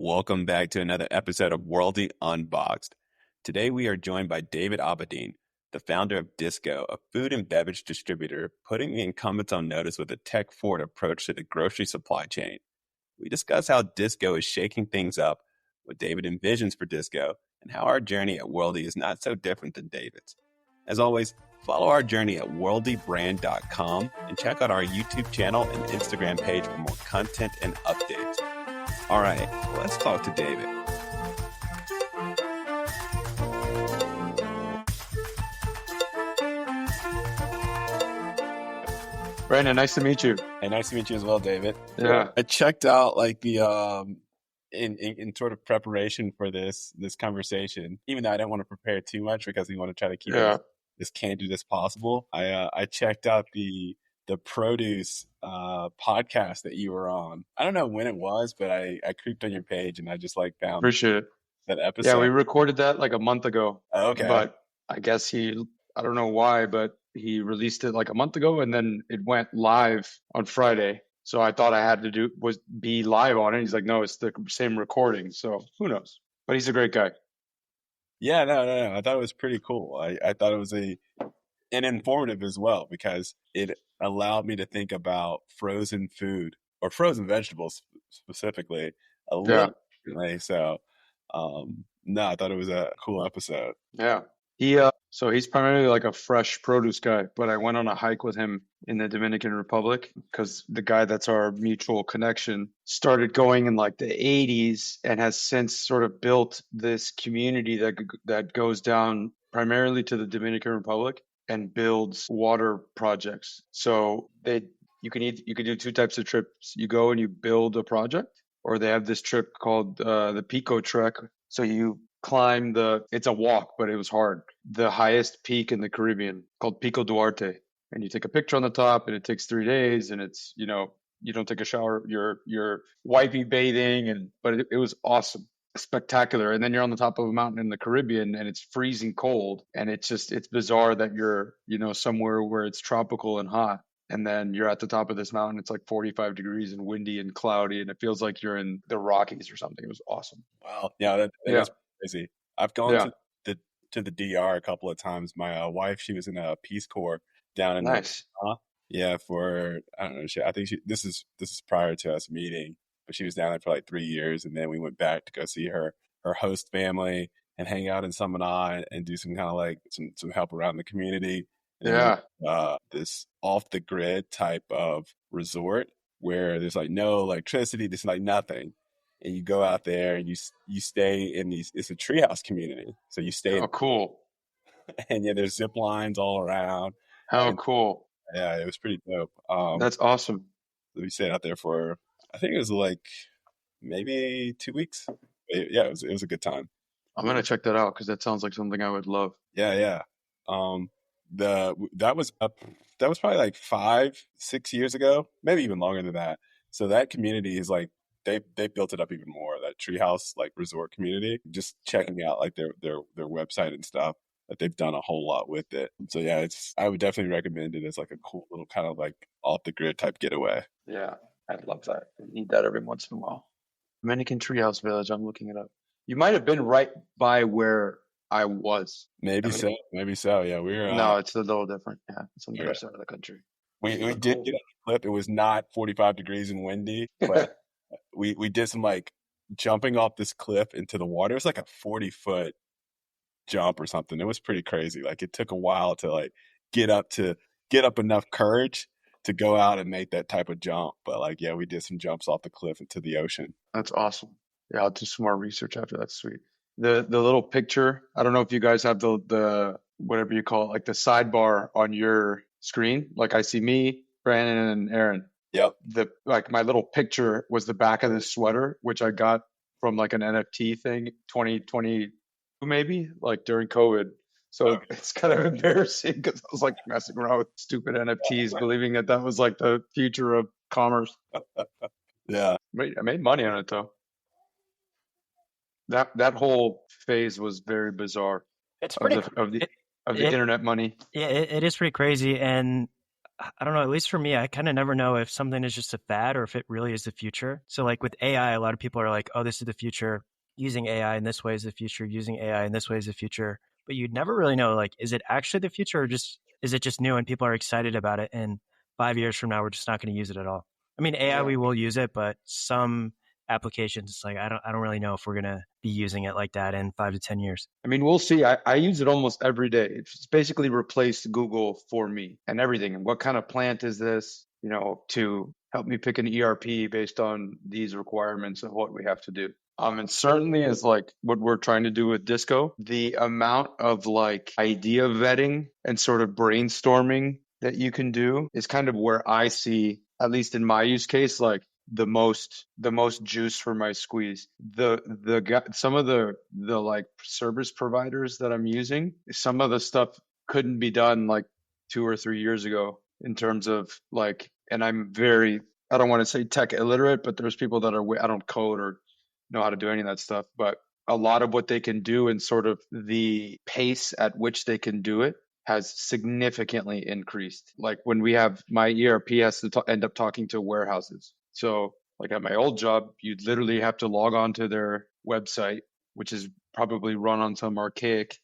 Welcome back to another episode of Worldie Unboxed. Today we are joined by David Abadin, the founder of DisCo, a food and beverage distributor, putting the incumbents on notice with a tech-forward approach to the grocery supply chain. We discuss how DisCo is shaking things up, what David envisions for DisCo, and how our journey at Worldie is not so different than David's. As always, follow our journey at worldiebrand.com and check out our YouTube channel and Instagram page for more content and updates. All right, let's talk to David. Brandon, nice to meet you. Hey, nice to meet you as well, David. Yeah. I checked out like the in sort of preparation for this conversation, even though I didn't want to prepare too much because we want to try to keep it as candid as possible. I checked out the produce podcast that you were on. I don't know when it was, but I creeped on your page and I just like found Appreciate it. that episode. Yeah, we recorded that like a month ago. Oh, okay. But I guess I don't know why, but he released it like a month ago and then it went live on Friday. So I thought I had to be live on it. He's like, no, it's the same recording. So who knows? But he's a great guy. Yeah, no. I thought it was pretty cool. I thought it was and informative as well because it allowed me to think about frozen food or frozen vegetables specifically a little differently. So, no, I thought it was a cool episode. Yeah. So he's primarily like a fresh produce guy, but I went on a hike with him in the Dominican Republic because the guy that's our mutual connection started going in like the 80s and has since sort of built this community that goes down primarily to the Dominican Republic and builds water projects. So you can do two types of trips. You go and you build a project, or they have this trip called the Pico Trek. So you climb it's a walk, but it was hard, the highest peak in the Caribbean called Pico Duarte. And you take a picture on the top and it takes 3 days and it's, you don't take a shower, you're wipey bathing but it was awesome. Spectacular. And then you're on the top of a mountain in the Caribbean and it's freezing cold. And it's bizarre that you're, somewhere where it's tropical and hot. And then you're at the top of this mountain. It's like 45 degrees and windy and cloudy. And it feels like you're in the Rockies or something. It was awesome. Wow. Yeah, that is crazy. I've gone to the DR a couple of times. My wife, she was in a Peace Corps down in nice. For I don't know. I think this is prior to us meeting, but she was down there for like 3 years, and then we went back to go see her host family and hang out in Samaná and do some kind of like some help around the community. And this off the grid type of resort where there's like no electricity, there's like nothing. And you go out there and you stay in it's a treehouse community. So you stay. Oh, cool. And there's zip lines all around. How cool. Yeah, it was pretty dope. That's awesome. We stayed out there for, I think it was like maybe 2 weeks. Yeah, it was a good time. I'm going to check that out because that sounds like something I would love. Yeah. That was probably like 5-6 years ago, maybe even longer than that. So that community is like, they built it up even more, that treehouse like resort community. Just checking out like their website and stuff, that they've done a whole lot with it. So yeah, I would definitely recommend it as like a cool little kind of like off the grid type getaway. Yeah, I'd love that. I need that every once in a while. Dominican Treehouse Village, I'm looking it up. You might have been right by where I was. Maybe so. Yeah, we're no, it's a little different. Yeah, it's on the other side of the country. We did get on a clip. It was not 45 degrees and windy, but we did some like jumping off this cliff into the water. It was like a 40-foot jump or something. It was pretty crazy. Like it took a while to like get up enough courage to go out and make that type of jump. But like, yeah, we did some jumps off the cliff into the ocean. That's awesome. Yeah, I'll do some more research after. That's sweet. The little picture, I don't know if you guys have the whatever you call it, like the sidebar on your screen. Like I see me, Brandon, and Aaron. Yep. My little picture was the back of this sweater, which I got from like an NFT thing, 2020 maybe, like during COVID. So it's kind of embarrassing because I was like messing around with stupid NFTs, believing that was like the future of commerce. Yeah. I made money on it though. That whole phase was very bizarre. It's pretty of the internet money. Yeah, it is pretty crazy. And I don't know, at least for me, I kind of never know if something is just a fad or if it really is the future. So like with AI, a lot of people are like, oh, this is the future. Using AI in this way is the future. Using AI in this way is the future. But you'd never really know, like, is it actually the future or just is it just new and people are excited about it? And 5 years from now, we're just not going to use it at all. I mean, AI, Yeah. we will use it, but some applications, it's like I don't really know if we're gonna be using it like that in 5 to 10 years. I mean, we'll see. I use it almost every day. It's basically replaced Google for me and everything. And what kind of plant is this? To help me pick an ERP based on these requirements of what we have to do. And certainly is like what we're trying to do with DisCo, the amount of like idea vetting and sort of brainstorming that you can do is kind of where I see, at least in my use case, like the most juice for my squeeze. Some of the like service providers that I'm using, some of the stuff couldn't be done like 2 or 3 years ago in terms of like, and I don't want to say tech illiterate, but there's people that I don't code or know how to do any of that stuff, but a lot of what they can do and sort of the pace at which they can do it has significantly increased. Like when we have my ERP has to end up talking to warehouses. So like at my old job, you'd literally have to log on to their website, which is probably run on some archaic,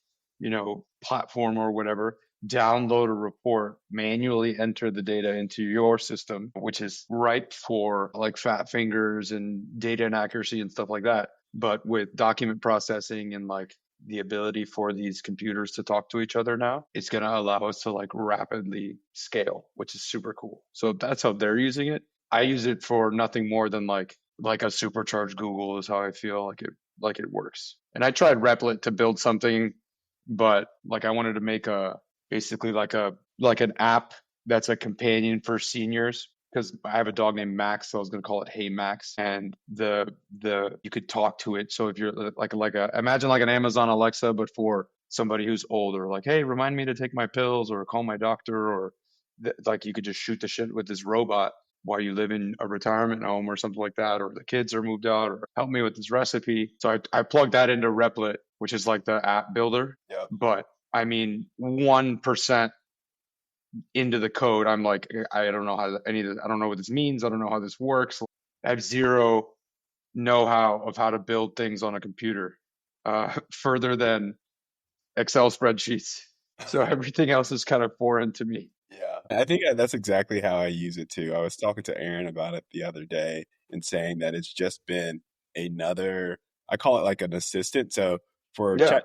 platform or whatever, download a report, manually enter the data into your system, which is ripe for like fat fingers and data inaccuracy and stuff like that. But with document processing and like the ability for these computers to talk to each other now, it's going to allow us to like rapidly scale, which is super cool. So that's how they're using it. I use it for nothing more than like a supercharged Google is how I feel like it works. And I tried Replit to build something, but like I wanted to make basically like an app that's a companion for seniors because I have a dog named Max, so I was going to call it Hey Max, and the you could talk to it. So if you're imagine like an Amazon Alexa, but for somebody who's older, like hey, remind me to take my pills or call my doctor, or like you could just shoot the shit with this robot while you live in a retirement home or something like that, or the kids are moved out, or help me with this recipe. So I plugged that into Replit, which is like the app builder. Yeah. But I mean, 1% into the code, I'm like, I don't know how any of this, I don't know what this means. I don't know how this works. I have zero know-how of how to build things on a computer, further than Excel spreadsheets. So everything else is kind of foreign to me. Yeah. I think that's exactly how I use it too. I was talking to Aaron about it the other day and saying that it's just been another, I call it like an assistant. So for Yeah, chat,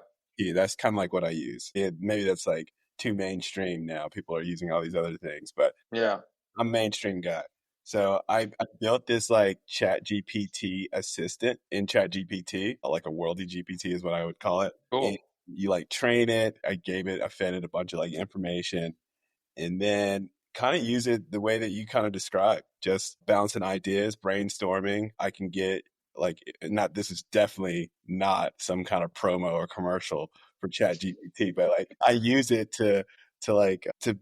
that's kind of like what I use. Maybe that's like too mainstream now. People are using all these other things, but yeah, I'm a mainstream guy. So I built this like chat GPT assistant in chat GPT, like a worldie GPT is what I would call it. And cool. you like train it. I fed it a bunch of like information and then kind of use it the way that you kind of described, just bouncing ideas, brainstorming. I can get like not this is definitely not some kind of promo or commercial for Chat GPT, but like I use it to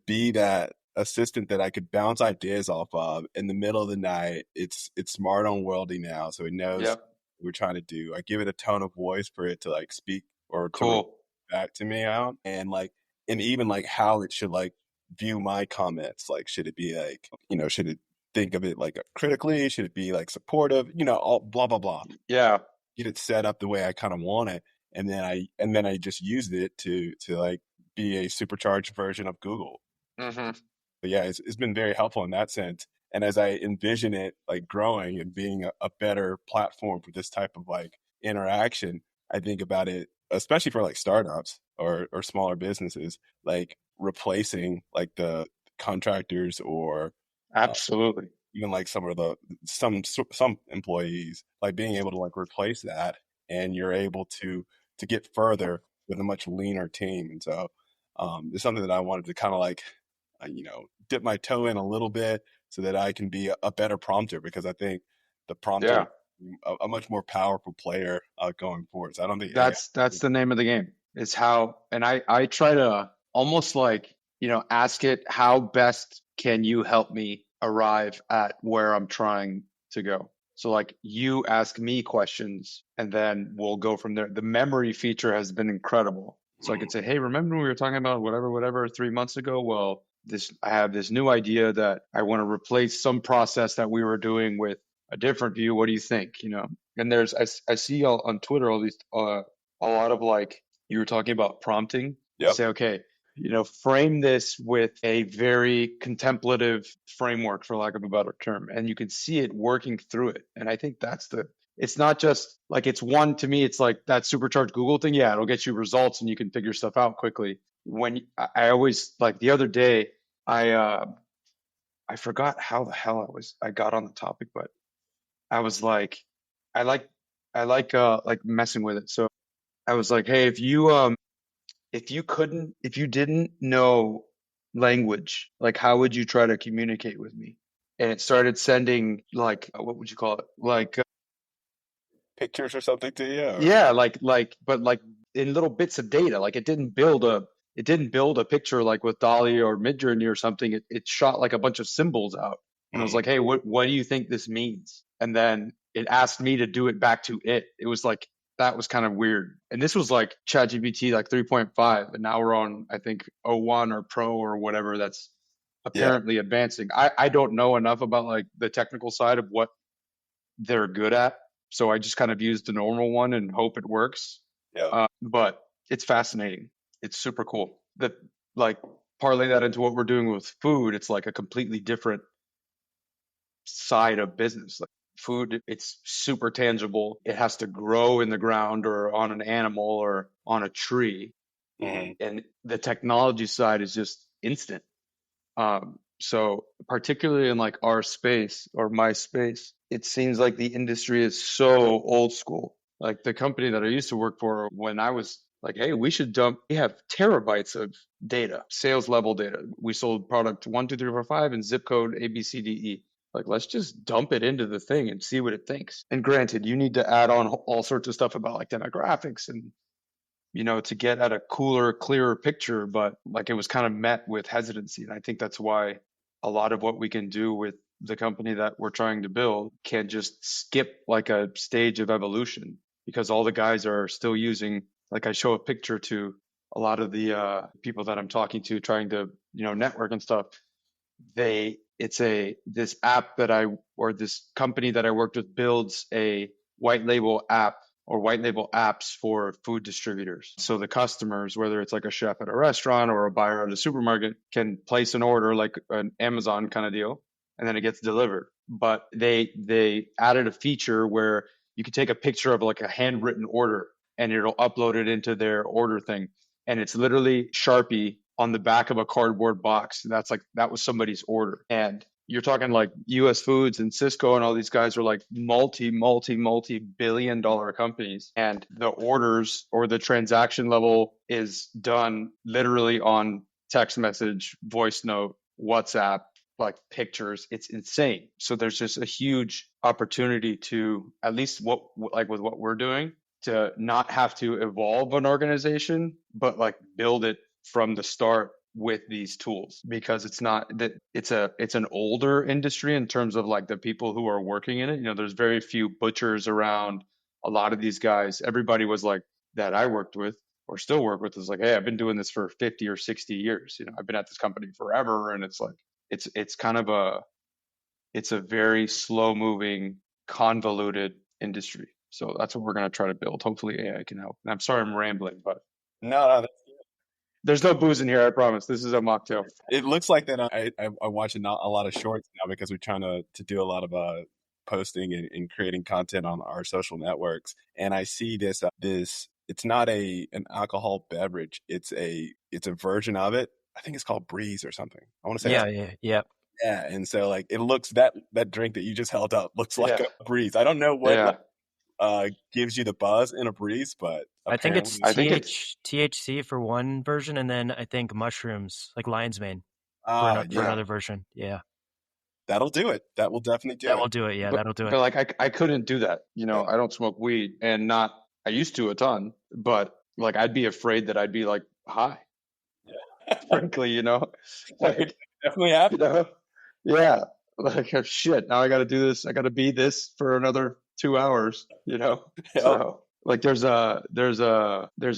be that assistant that I could bounce ideas off of in the middle of the night. It's smart on worldly now, so it knows Yep, what we're trying to do. I give it a tone of voice for it to like speak or to cool. back to me out and even like how it should like view my comments. Like, should it be like, should it think of it like critically? Should it be like supportive? All blah blah blah. Yeah. Get it set up the way I kind of want it, and then I just used it to like be a supercharged version of Google. Hmm. But yeah, it's been very helpful in that sense. And as I envision it like growing and being a better platform for this type of like interaction, I think about it, especially for like startups or smaller businesses, like replacing like the contractors or uh, Absolutely. even like some employees, like being able to like replace that, and you're able to get further with a much leaner team. And so it's something that I wanted to kind of like dip my toe in a little bit so that I can be a better prompter, because I think the prompter Yeah. is a much more powerful player going forward. So I don't think AI. That's the name of the game. Is how, and I try to almost like, ask it how best can you help me arrive at where I'm trying to go. So like you ask me questions and then we'll go from there. The memory feature has been incredible. So I could say, hey, remember when we were talking about whatever, 3 months ago? Well, I have this new idea that I want to replace some process that we were doing with a different view. What do you think? And I see on Twitter all these a lot of like you were talking about prompting. Yep. Say, okay, frame this with a very contemplative framework, for lack of a better term, and you can see it working through it. And I think it's not just like to me, it's like that supercharged Google thing. Yeah, it'll get you results and you can figure stuff out quickly. When I always, like the other day, I forgot how the hell I got on the topic, but I was like, I like messing with it. So I was like, hey, if you didn't know language, like how would you try to communicate with me? And it started sending like, what would you call it? Like, pictures or something to you? Or? yeah, but like in little bits of data. Like it didn't build a picture like with Dolly or Midjourney or something. It shot like a bunch of symbols out. And I was like, hey, what do you think this means? And then it asked me to do it back to it. It was like, that was kind of weird. And this was like ChatGPT like 3.5. And now we're on, I think, O1 or Pro or whatever that's apparently advancing. I don't know enough about like the technical side of what they're good at. So I just kind of used the normal one and hope it works. Yeah. But it's fascinating. It's super cool. That like parlay that into what we're doing with food. It's like a completely different side of business. Like food, it's super tangible. It has to grow in the ground or on an animal or on a tree. Mm-hmm. And the technology side is just instant. So particularly in like our space or my space, it seems like the industry is so old school. Like the company that I used to work for, when I was like, hey, we have terabytes of data, sales level data. We sold product 1, 2, 3, 4, 5 and zip code A, B, C, D, E. Like, let's just dump it into the thing and see what it thinks. And granted, you need to add on all sorts of stuff about like demographics and to get at a cooler, clearer picture, but like it was kind of met with hesitancy. And I think that's why a lot of what we can do with the company that we're trying to build can just skip like a stage of evolution, because all the guys are still using, like I show a picture to a lot of the people that I'm talking to trying to, network and stuff. This app this company that I worked with builds a white label app or white label apps for food distributors. So the customers, whether it's like a chef at a restaurant or a buyer at a supermarket, can place an order like an Amazon kind of deal, and then it gets delivered. But they added a feature where you can take a picture of like a handwritten order and it'll upload it into their order thing. And it's literally Sharpie on the back of a cardboard box. That was somebody's order. And you're talking like US Foods and Cisco and all these guys are like multi-billion-dollar companies. And the orders or the transaction level is done literally on text message, voice note, WhatsApp, like pictures. It's insane. So there's just a huge opportunity to, at least with what we're doing, to not have to evolve an organization, but like build it from the start with these tools, because it's not that it's an older industry in terms of like the people who are working in it. There's very few butchers around. A lot of these guys, everybody was like that I worked with or still work with is like, hey, I've been doing this for 50 or 60 years. I've been at this company forever. And it's like, it's kind of it's a very slow moving, convoluted industry. So that's what we're going to try to build. Hopefully AI can help. And I'm sorry I'm rambling, but no, there's no booze in here, I promise. This is a mocktail. It looks like that. I'm watching a lot of shorts now because we're trying to do a lot of posting and creating content on our social networks. And I see this. It's not an alcohol beverage. It's a version of it. I think it's called Breeze or something. I want to say yeah. And so like it looks that drink that you just held up looks like a Breeze. I don't know what gives you the buzz in a Breeze, but I think it's THC for one version, and then I think mushrooms, like lion's mane, for another version. Yeah, that'll do it. That will definitely do it. That will do it. Yeah, that'll do it. But like I couldn't do that. I don't smoke weed, and I used to a ton, but like I'd be afraid that I'd be like high. Yeah. Frankly, like, definitely happen. Yeah, like shit. Now I got to do this. I got to be this for another 2 hours. So like there's a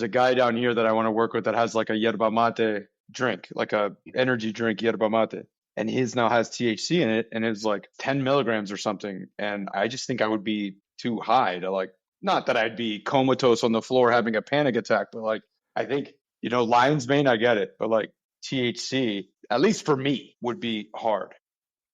guy down here that I want to work with that has like a yerba mate drink, like a energy drink, yerba mate. And his now has THC in it, and it's like 10 milligrams or something. And I just think I would be too high to like, not that I'd be comatose on the floor having a panic attack, but like, I think, lion's mane, I get it. But like THC, at least for me, would be hard.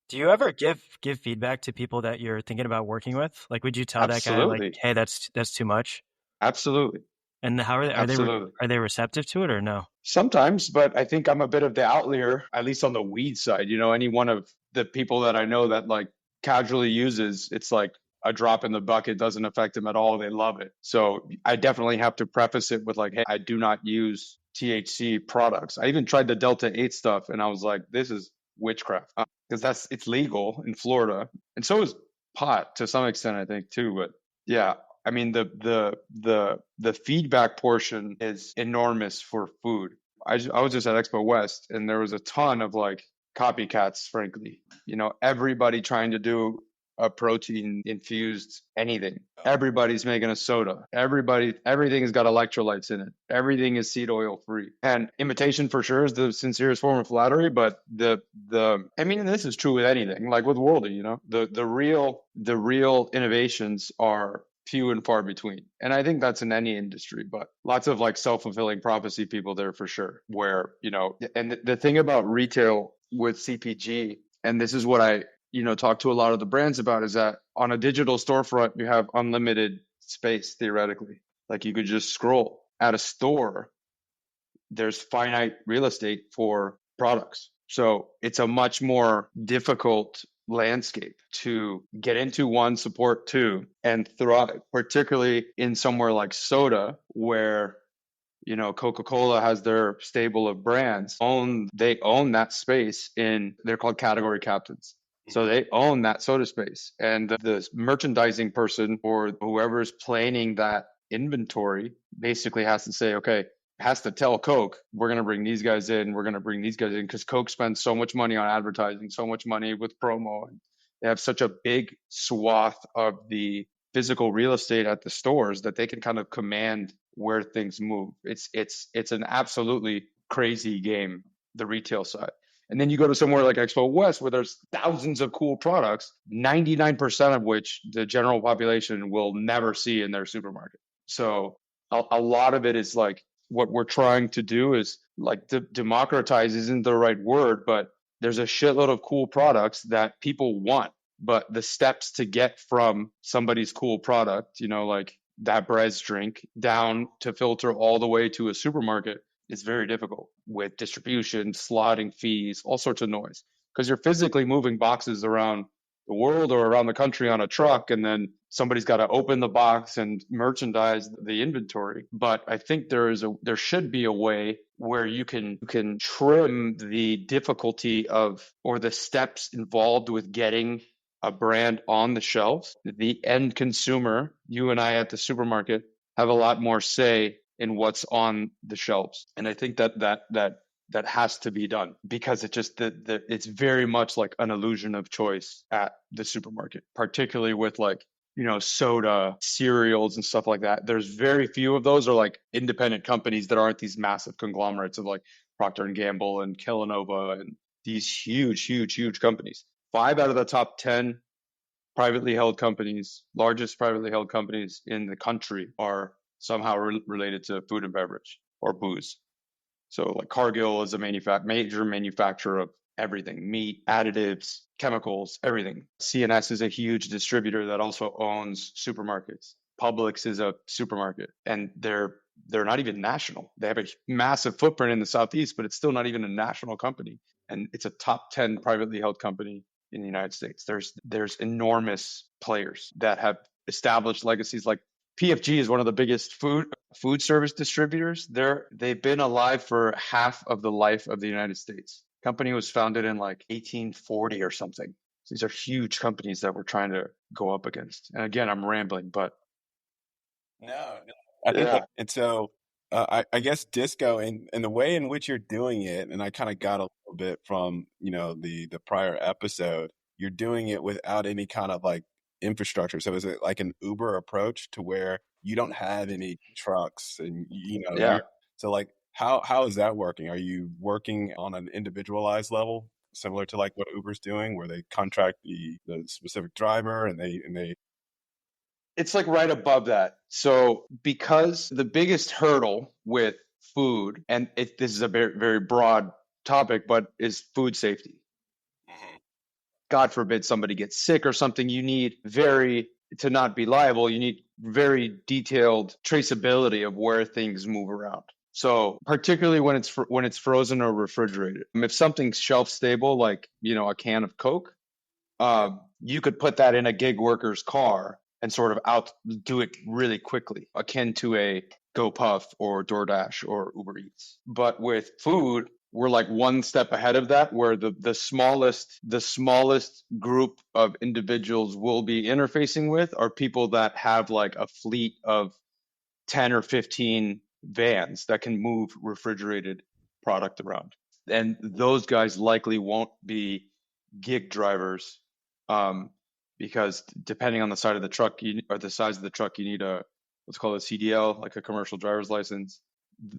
Do you ever give feedback to people that you're thinking about working with? Like, would you tell that guy like, Absolutely. hey, that's too much? Absolutely. And how Absolutely. are they receptive to it or no? Sometimes, but I think I'm a bit of the outlier, at least on the weed side. Any one of the people that I know that like casually uses, it's like a drop in the bucket, doesn't affect them at all. They love it. So I definitely have to preface it with like, hey, I do not use THC products. I even tried the Delta 8 stuff and I was like, this is witchcraft because it's legal in Florida. And so is pot to some extent, I think too. But yeah, I mean, the feedback portion is enormous for food. I was just at Expo West, and there was a ton of like copycats. Frankly, everybody trying to do a protein infused anything. Everybody's making a soda. Everything has got electrolytes in it. Everything is seed oil free. And imitation for sure is the sincerest form of flattery. But I mean, this is true with anything. Like with worldie, the real innovations are few and far between. And I think that's in any industry, but lots of like self-fulfilling prophecy people there for sure. Where, and the thing about retail with CPG, and this is what I, talk to a lot of the brands about, is that on a digital storefront, you have unlimited space theoretically. Like you could just scroll. At a store, there's finite real estate for products. So it's a much more difficult landscape to get into, one, support, two, and thrive, particularly in somewhere like soda where Coca-Cola has their stable of brands. They own that space they're called category captains. So they own that soda space. And the merchandising person or whoever's planning that inventory basically has to say, okay, has to tell Coke, we're going to bring these guys in, we're going to bring these guys in, because Coke spends so much money on advertising, so much money with promo. And they have such a big swath of the physical real estate at the stores that they can kind of command where things move. It's an absolutely crazy game, the retail side. And then you go to somewhere like Expo West where there's thousands of cool products, 99% of which the general population will never see in their supermarket. So a lot of it is like what we're trying to do is like democratize isn't the right word, but there's a shitload of cool products that people want. But the steps to get from somebody's cool product, like that Brez drink, down to filter all the way to a supermarket is very difficult with distribution, slotting fees, all sorts of noise. Because you're physically moving boxes around the world or around the country on a truck, and then somebody's got to open the box and merchandise the inventory. But I think there should be a way where you can trim the difficulty of, or the steps involved with getting a brand on the shelves. The end consumer, you and I at the supermarket, have a lot more say in what's on the shelves. And I think that has to be done, because it's very much like an illusion of choice at the supermarket, particularly with like, soda, cereals and stuff like that. There's very few of those are like independent companies that aren't these massive conglomerates of like Procter and Gamble and Kellanova and these huge companies. 5 out of the top 10 privately held companies, largest privately held companies in the country, are somehow related to food and beverage or booze. So like Cargill is a major manufacturer of everything: meat, additives, chemicals, everything. C&S is a huge distributor that also owns supermarkets. Publix is a supermarket, and they're not even national. They have a massive footprint in the Southeast, but it's still not even a national company. And it's a top 10 privately held company in the United States. There's enormous players that have established legacies. Like PFG is one of the biggest food service distributors. They've been alive for half of the life of the United States. Company was founded in like 1840 or something. So these are huge companies that we're trying to go up against. And again, I'm rambling, but No, I think yeah, and so I guess DisCo and the way in which you're doing it, and I kind of got a little bit from the prior episode. You're doing it without any kind of like infrastructure. So is it like an Uber approach to where you don't have any trucks and yeah. so like How is that working? Are you working on an individualized level, similar to like what Uber's doing, where they contract the specific driver and they It's like right above that. So because the biggest hurdle with food, and this is a very, very broad topic, but is food safety. God forbid somebody gets sick or something, to not be liable, you need very detailed traceability of where things move around. So particularly when it's frozen or refrigerated, if something's shelf stable, like a can of Coke, you could put that in a gig worker's car and sort of do it really quickly, akin to a GoPuff or DoorDash or Uber Eats. But with food, we're like one step ahead of that, where the smallest group of individuals we'll be interfacing with are people that have like a fleet of 10 or 15 vans that can move refrigerated product around. And those guys likely won't be gig drivers, because depending on the size of the truck, you need what's called a CDL, like a commercial driver's license.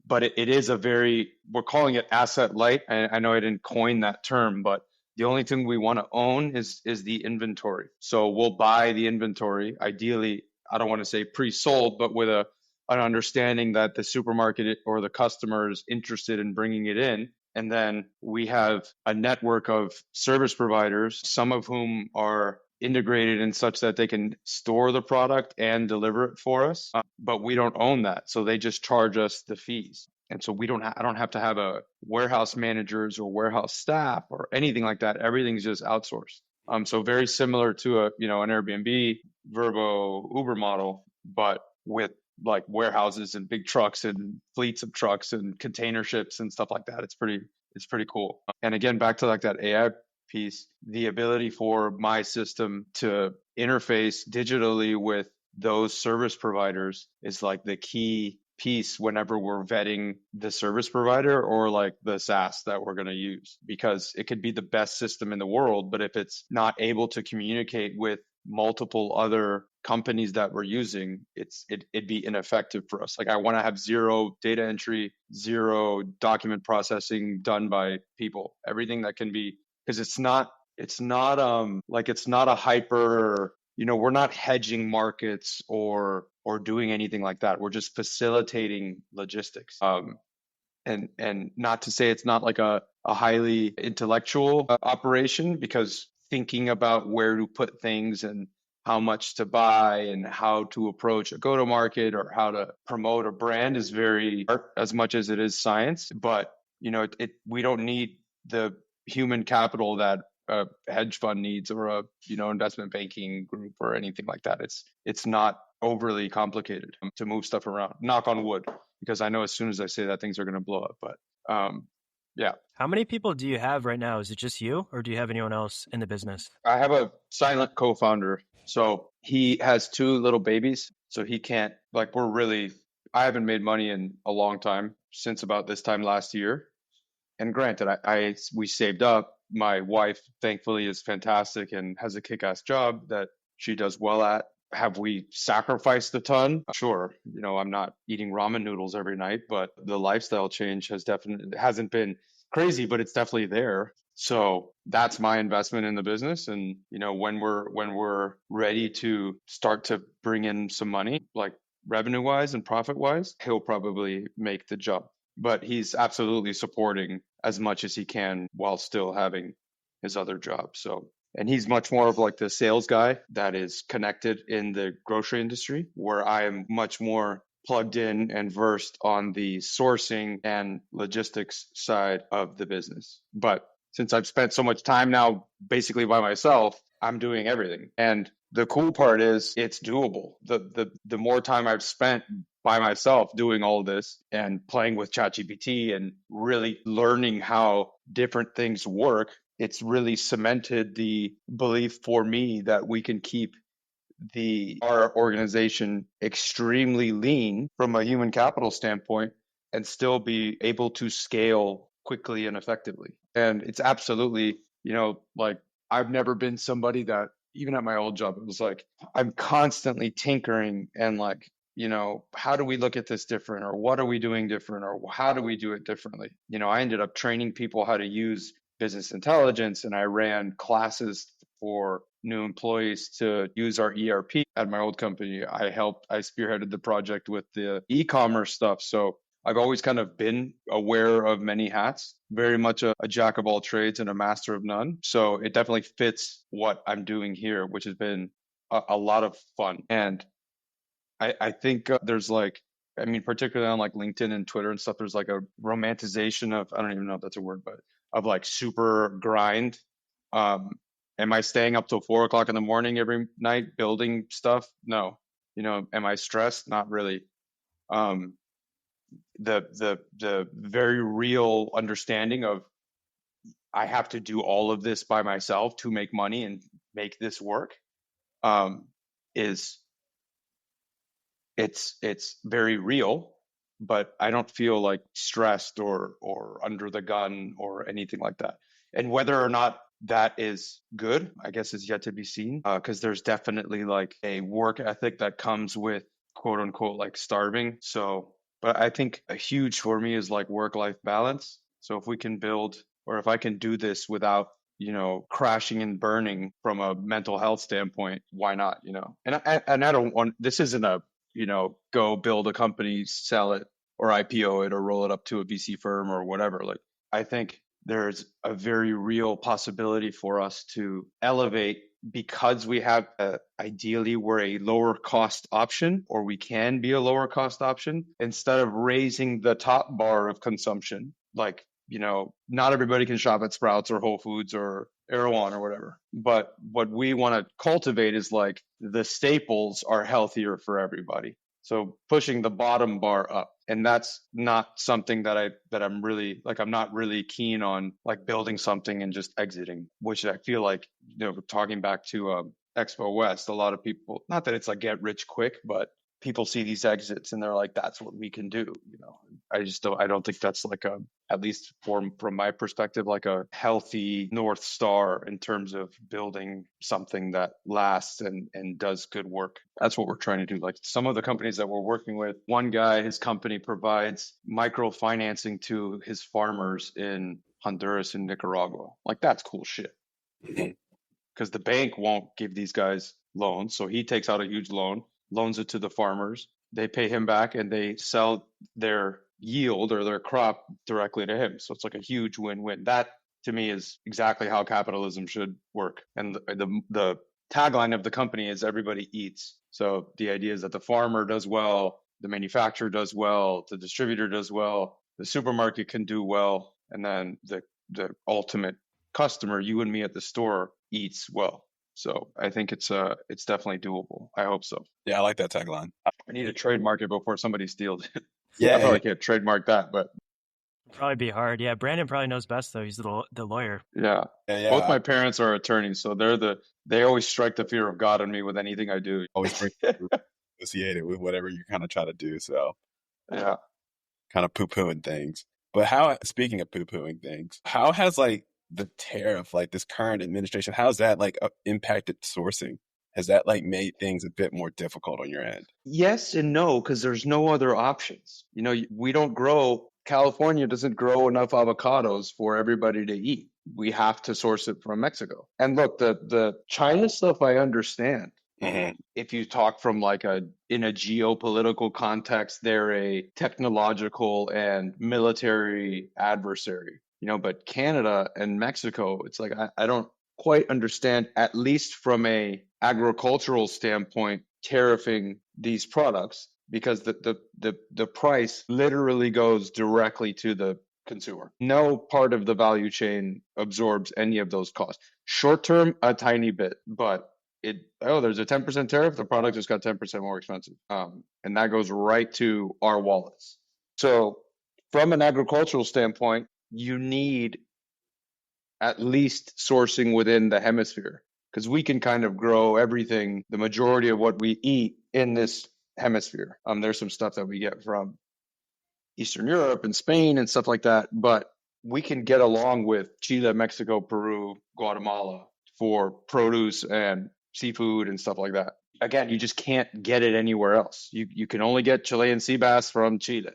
But it is we're calling it asset light. I know I didn't coin that term, but the only thing we want to own is the inventory. So we'll buy the inventory, ideally, I don't want to say pre-sold, but with an understanding that the supermarket or the customer is interested in bringing it in. And then we have a network of service providers, some of whom are integrated in such that they can store the product and deliver it for us. But we don't own that. So they just charge us the fees. And so I don't have to have a warehouse managers or warehouse staff or anything like that. Everything's just outsourced. So very similar to an Airbnb, Vrbo, Uber model, but with like warehouses and big trucks and fleets of trucks and container ships and stuff like that. It's pretty cool. And again, back to like that AI piece, the ability for my system to interface digitally with those service providers is like the key piece whenever we're vetting the service provider or like the SaaS that we're going to use, because it could be the best system in the world, but if it's not able to communicate with multiple other companies that we're using, it'd be ineffective for us. Like I want to have zero data entry, zero document processing done by people. Everything that can be, because it's not a hyper, we're not hedging markets or doing anything like that. We're just facilitating logistics. And not to say it's not like a highly intellectual operation, because thinking about where to put things and how much to buy and how to approach a go-to-market or how to promote a brand is very art as much as it is science. But we don't need the human capital that a hedge fund needs or a investment banking group or anything like that. It's not overly complicated to move stuff around. Knock on wood, because I know as soon as I say that, things are going to blow up. But yeah. How many people do you have right now? Is it just you, or do you have anyone else in the business? I have a silent co-founder. So he has 2 little babies. So he can't, I haven't made money in a long time, since about this time last year. And granted, we saved up. My wife, thankfully, is fantastic and has a kick-ass job that she does well at. Have we sacrificed a ton? Sure. I'm not eating ramen noodles every night, but the lifestyle change hasn't been crazy, but it's definitely there. So that's my investment in the business. And, when we're ready to start to bring in some money, like revenue wise and profit wise, he'll probably make the jump. But he's absolutely supporting as much as he can while still having his other job. So, and he's much more of like the sales guy that is connected in the grocery industry, where I am much more plugged in and versed on the sourcing and logistics side of the business. But since I've spent so much time now basically by myself, I'm doing everything. And the cool part is it's doable. The more time I've spent by myself doing all this and playing with ChatGPT and really learning how different things work, it's really cemented the belief for me that we can keep our organization extremely lean from a human capital standpoint and still be able to scale quickly and effectively. And it's absolutely, I've never been somebody that, even at my old job, it was like I'm constantly tinkering and how do we look at this different, or what are we doing different, or how do we do it differently? I ended up training people how to use business intelligence, and I ran classes for new employees to use our ERP at my old company. I spearheaded the project with the e-commerce stuff. So I've always kind of been aware of many hats, very much a jack of all trades and a master of none. So it definitely fits what I'm doing here, which has been a lot of fun. And I think there's particularly on like LinkedIn and Twitter and stuff, there's like a romanticization of, I don't even know if that's a word, but of like super grind. Am I staying up till 4 o'clock in the morning every night building stuff? No. Am I stressed? Not really. The very real understanding of I have to do all of this by myself to make money and make this work is it's very real, but I don't feel like stressed or under the gun or anything like that. And whether or not that is good, I guess, is yet to be seen, because there's definitely like a work ethic that comes with quote unquote like starving. So, but I think a huge for me is like work-life balance. So if we can build, or if I can do this without crashing and burning from a mental health standpoint, why not? And I don't want, this isn't a go build a company, sell it or IPO it or roll it up to a VC firm or whatever. Like, I think there's a very real possibility for us to elevate, because we have ideally we're a lower cost option, or we can be a lower cost option, instead of raising the top bar of consumption. Like, not everybody can shop at Sprouts or Whole Foods or Erewhon or whatever. But what we want to cultivate is like the staples are healthier for everybody. So pushing the bottom bar up. And that's not something that I'm really like, I'm not really keen on like building something and just exiting, which I feel like, talking back to Expo West, a lot of people, not that it's like get rich quick, but people see these exits and they're like, that's what we can do. I don't think that's like at least from my perspective, like a healthy North Star in terms of building something that lasts and does good work. That's what we're trying to do. Like some of the companies that we're working with, one guy, his company provides microfinancing to his farmers in Honduras and Nicaragua. Like that's cool shit. Because the bank won't give these guys loans. So he takes out a huge loan, loans it to the farmers. They pay him back and they sell their yield or their crop directly to him. So it's like a huge win-win. That to me is exactly how capitalism should work. And the tagline of the company is everybody eats. So the idea is that the farmer does well, the manufacturer does well, the distributor does well, the supermarket can do well, and then the ultimate customer, you and me at the store, eats well. So I think it's definitely doable. I hope so. Yeah, I like that tagline. I need to trademark it before somebody steals it. Yeah, I probably can't trademark that, but it'd probably be hard. Yeah, Brandon probably knows best though. He's the lawyer. Yeah. Both my parents are attorneys, so they always strike the fear of God in me with anything I do. Always associated with whatever you kind of try to do. So yeah, kind of poo-pooing things. But speaking of poo-pooing things, how has like the tariff, like this current administration, how's that like impacted sourcing? Has that like made things a bit more difficult on your end? Yes and no, because there's no other options. We don't grow, California doesn't grow enough avocados for everybody to eat. We have to source it from Mexico. And look, the China stuff I understand. Mm-hmm. If you talk from in a geopolitical context, they're a technological and military adversary. But Canada and Mexico, it's like I don't quite understand, at least from a agricultural standpoint, tariffing these products, because the price literally goes directly to the consumer. No part of the value chain absorbs any of those costs. Short term, a tiny bit, but there's a 10% tariff, the product just got 10% more expensive. And that goes right to our wallets. So from an agricultural standpoint, you need at least sourcing within the hemisphere, because we can kind of grow everything, the majority of what we eat in this hemisphere. There's some stuff that we get from Eastern Europe and Spain and stuff like that, but we can get along with Chile, Mexico, Peru, Guatemala for produce and seafood and stuff like that. again, you just can't get it anywhere else. You can only get Chilean sea bass from Chile.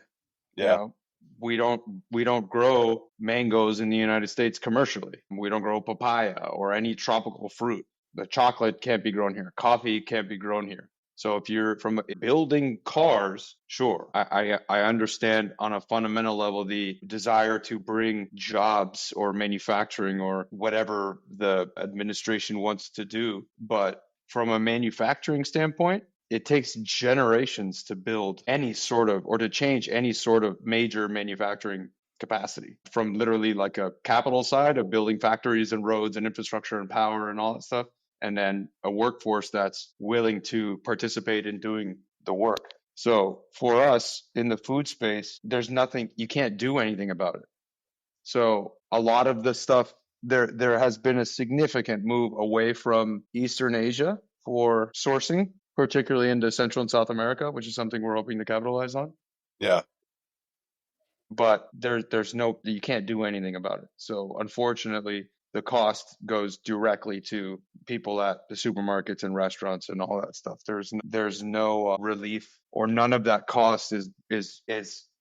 You Yeah. know, we don't grow mangoes in the United States commercially. We don't grow papaya or any tropical fruit. The chocolate can't be grown here. Coffee can't be grown here. So if you're from building cars, sure, I understand on a fundamental level the desire to bring jobs or manufacturing or whatever the administration wants to do. But from a manufacturing standpoint, it takes generations to build any sort of, or to change any sort of major manufacturing capacity, from literally like a capital side of building factories and roads and infrastructure and power and all that stuff, and then a workforce that's willing to participate in doing the work. So for us in the food space, there's nothing, you can't do anything about it. So a lot of the stuff, there has been a significant move away from Eastern Asia for sourcing, particularly into Central and South America, which is something we're hoping to capitalize on. Yeah. But there's no, you can't do anything about it. So unfortunately, the cost goes directly to people at the supermarkets and restaurants and all that stuff. There's no relief, or none of that cost is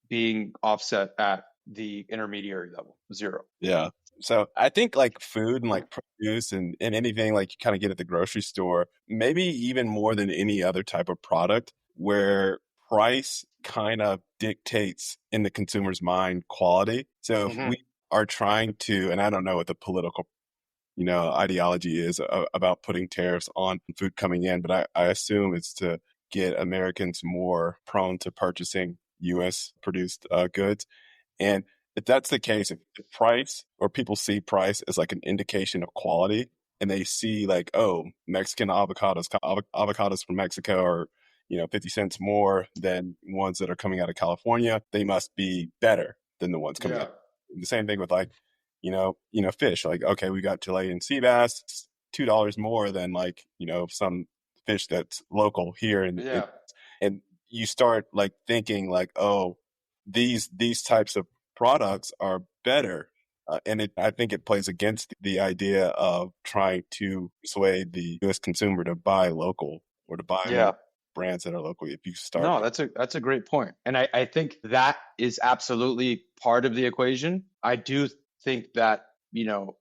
being offset at the intermediary level. Zero. Yeah. So I think like food and like produce and anything like you kind of get at the grocery store, maybe even more than any other type of product, where price kind of dictates in the consumer's mind quality. So if we are trying to, and I don't know what the political, ideology is about putting tariffs on food coming in, but I assume it's to get Americans more prone to purchasing U.S. produced goods. And if that's the case, if price, or people see price as like an indication of quality, and they see like, oh, Mexican avocados from Mexico are, 50 cents more than ones that are coming out of California, they must be better than the ones coming out. The same thing with like, fish. Like, okay, we got Chilean sea bass, it's $2 more than like, some fish that's local here. And you start like thinking like, oh, these types of products are better. I think it plays against the idea of trying to persuade the U.S. consumer to buy local or to buy more brands that are local. If you start, no, that's a great point, and I think that is absolutely part of the equation. I do think that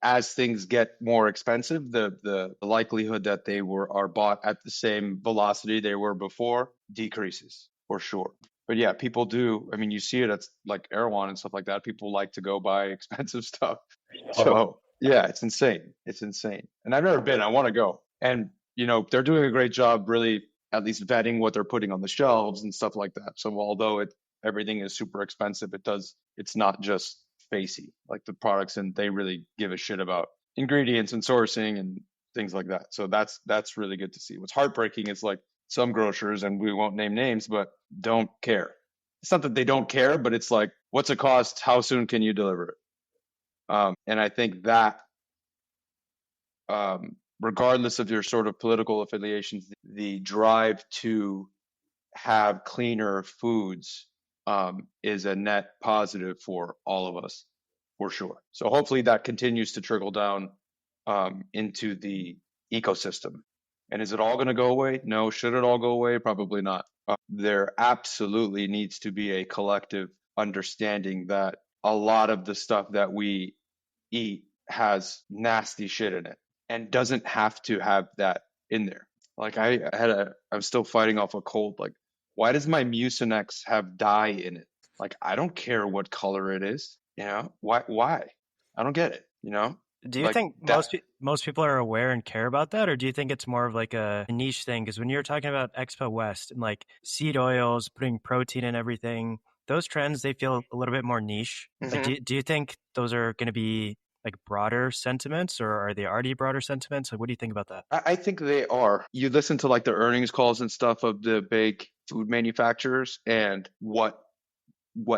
as things get more expensive, the likelihood that they are bought at the same velocity they were before decreases for sure. But yeah, people do. I mean, you see it at like Erewhon and stuff like that. People like to go buy expensive stuff. So yeah, it's insane. It's insane. And I've never been. I want to go. And they're doing a great job, really, at least vetting what they're putting on the shelves and stuff like that. So although everything is super expensive, it's not just spacey like the products, and they really give a shit about ingredients and sourcing and things like that. So that's really good to see. What's heartbreaking is like some grocers, and we won't name names, but don't care. It's not that they don't care, but it's like, what's it cost? How soon can you deliver it? And I think that, regardless of your sort of political affiliations, the drive to have cleaner foods is a net positive for all of us, for sure. So hopefully that continues to trickle down into the ecosystem. And is it all going to go away? No. Should it all go away? Probably not. There absolutely needs to be a collective understanding that a lot of the stuff that we eat has nasty shit in it and doesn't have to have that in there. Like I'm still fighting off a cold. Like, why does my Mucinex have dye in it? Like, I don't care what color it is. Why? I don't get it. Do you think most people are aware and care about that, or do you think it's more of like a niche thing? Because when you're talking about Expo West and like seed oils, putting protein in everything, those trends, they feel a little bit more niche. Like, do you think those are going to be like broader sentiments, or are they already broader sentiments? Like, what do you think about that? I think they are. You listen to like the earnings calls and stuff of the big food manufacturers, and what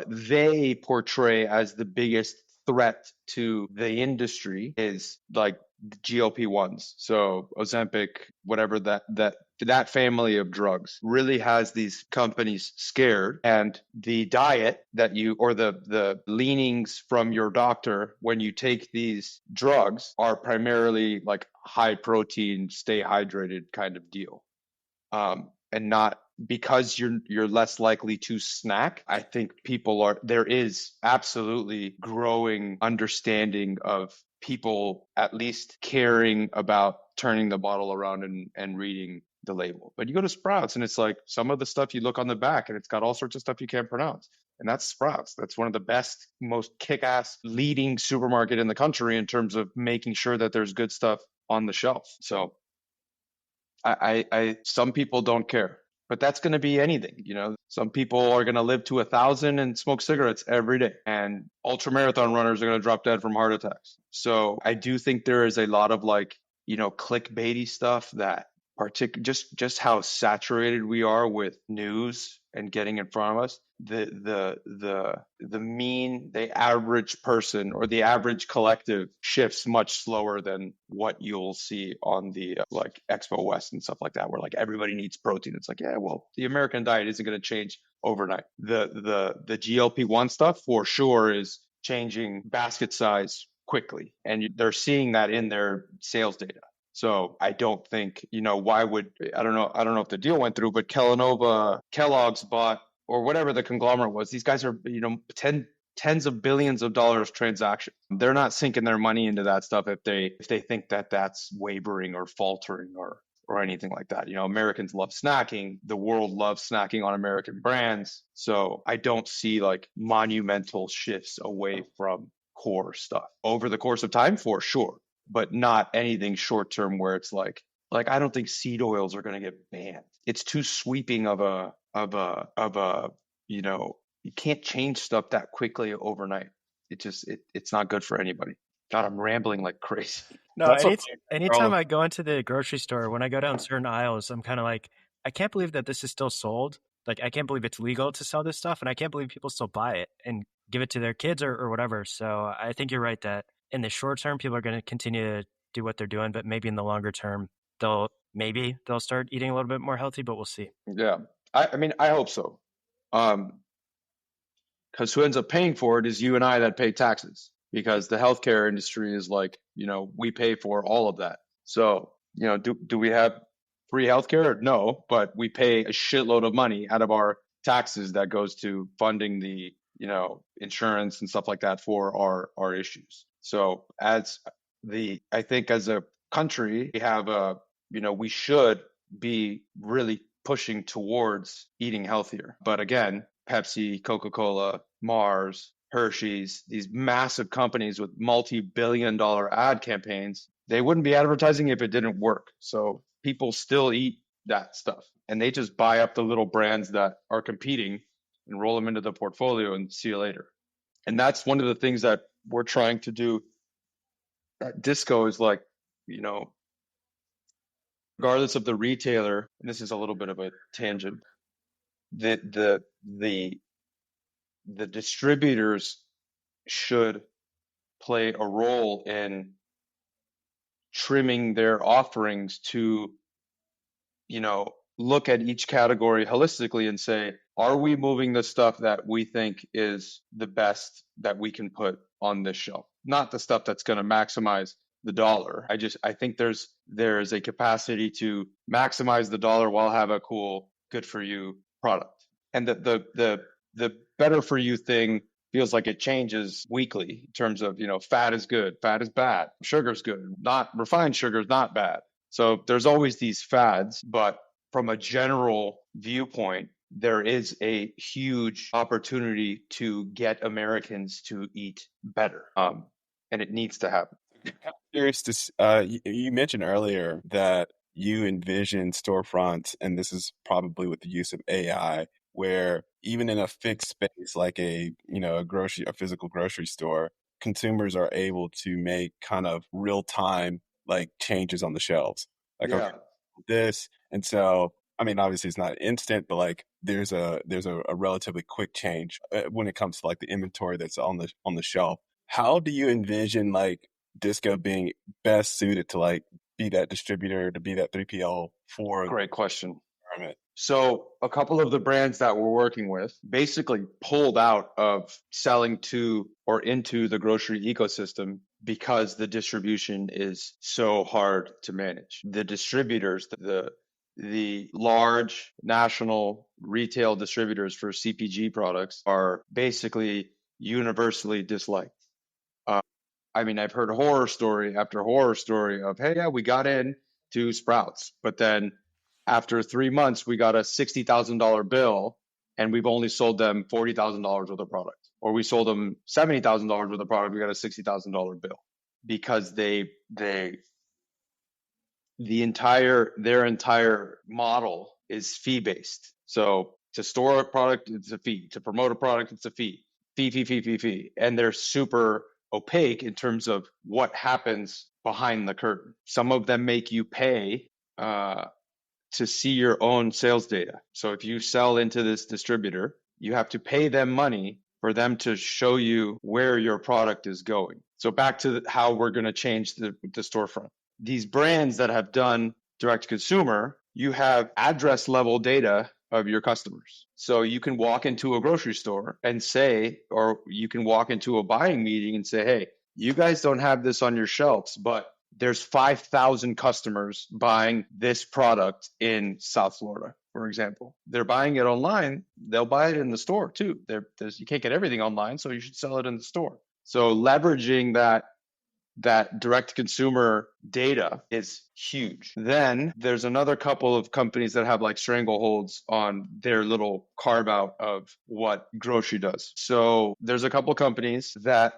they portray as the biggest threat to the industry is like the GLP-1s. So Ozempic, whatever that family of drugs really has these companies scared. And the diet that or the leanings from your doctor when you take these drugs are primarily like high protein, stay hydrated kind of deal. and not because you're less likely to snack. I think there is absolutely growing understanding of people at least caring about turning the bottle around and reading the label. But you go to Sprouts and it's like some of the stuff you look on the back and it's got all sorts of stuff you can't pronounce. And that's Sprouts. That's one of the best, most kick-ass leading supermarket in the country in terms of making sure that there's good stuff on the shelf. So some people don't care, but that's going to be anything. Some people are going to live to 1,000 and smoke cigarettes every day, and ultra marathon runners are going to drop dead from heart attacks. So I do think there is a lot of clickbaity stuff that just how saturated we are with news and getting in front of us. The average person or the average collective shifts much slower than what you'll see on the Expo West and stuff like that, where everybody needs protein. It's yeah, well, the American diet isn't going to change overnight. The GLP-1 stuff for sure is changing basket size quickly, and they're seeing that in their sales data. So I don't think, I don't know if the deal went through, but Kellogg's bought, or whatever the conglomerate was. These guys are, tens of billions of dollars transactions. They're not sinking their money into that stuff if they think that that's wavering or faltering or anything like that. Americans love snacking. The world loves snacking on American brands. So I don't see monumental shifts away from core stuff over the course of time, for sure, but not anything short term where it's I don't think seed oils are going to get banned. It's too sweeping of a you can't change stuff that quickly overnight. It's not good for anybody. God, I'm rambling like crazy. No, anytime I go into the grocery store, when I go down certain aisles, I'm kind of I can't believe that this is still sold. I can't believe it's legal to sell this stuff, and I can't believe people still buy it and give it to their kids or whatever. So I think you're right that in the short term, people are going to continue to do what they're doing, but maybe in the longer term, they'll start eating a little bit more healthy, but we'll see. Yeah. I mean, I hope so. Because who ends up paying for it is you and I that pay taxes, because the healthcare industry is we pay for all of that. So, do we have free healthcare? No, but we pay a shitload of money out of our taxes that goes to funding the, insurance and stuff like that for our issues. So I think as a country, we have we should be really pushing towards eating healthier. But again, Pepsi, Coca-Cola, Mars, Hershey's, these massive companies with multi-billion-dollar ad campaigns, they wouldn't be advertising if it didn't work. So people still eat that stuff, and they just buy up the little brands that are competing and roll them into the portfolio and see you later. And that's one of the things that we're trying to do at DisCo is regardless of the retailer, and this is a little bit of a tangent, the distributors should play a role in trimming their offerings to, look at each category holistically and say, are we moving the stuff that we think is the best that we can put on this shelf? Not the stuff that's going to maximize the dollar. I think there's a capacity to maximize the dollar while have a cool, good for you product. And the better for you thing feels like it changes weekly in terms of, fat is good, fat is bad, sugar's good, not refined sugar is not bad. So there's always these fads, but from a general viewpoint, there is a huge opportunity to get Americans to eat better. And it needs to happen. I'm curious to, you mentioned earlier that you envision storefronts, and this is probably with the use of AI, where even in a fixed space like a physical grocery store, consumers are able to make kind of real time changes on the shelves. Okay, this, and so I mean, obviously it's not instant, but there's a relatively quick change when it comes to the inventory that's on the shelf. How do you envision DisCo being best suited to be that distributor, to be that 3PL for? Great question. So a couple of the brands that we're working with basically pulled out of selling to or into the grocery ecosystem because the distribution is so hard to manage. The distributors, the the large national retail distributors for CPG products are basically universally disliked. I mean, I've heard horror story after horror story of, hey, yeah, we got in to Sprouts, but then after 3 months, we got a $60,000 bill and we've only sold them $40,000 worth of product. Or we sold them $70,000 worth of product, we got a $60,000 bill because their entire model is fee based. So to store a product, it's a fee. To promote a product, it's a fee. Fee. And they're super opaque in terms of what happens behind the curtain. Some of them make you pay to see your own sales data. So if you sell into this distributor, you have to pay them money for them to show you where your product is going. So back to how we're going to change the storefront. These brands that have done direct to consumer, you have address level data of your customers. So you can walk into a grocery store and say, or you can walk into a buying meeting and say, hey, you guys don't have this on your shelves, but there's 5,000 customers buying this product in South Florida, for example. They're buying it online. They'll buy it in the store too. You can't get everything online, so you should sell it in the store. So leveraging that direct consumer data is huge. Then there's another couple of companies that have like strangleholds on their little carve out of what grocery does. So there's a couple companies that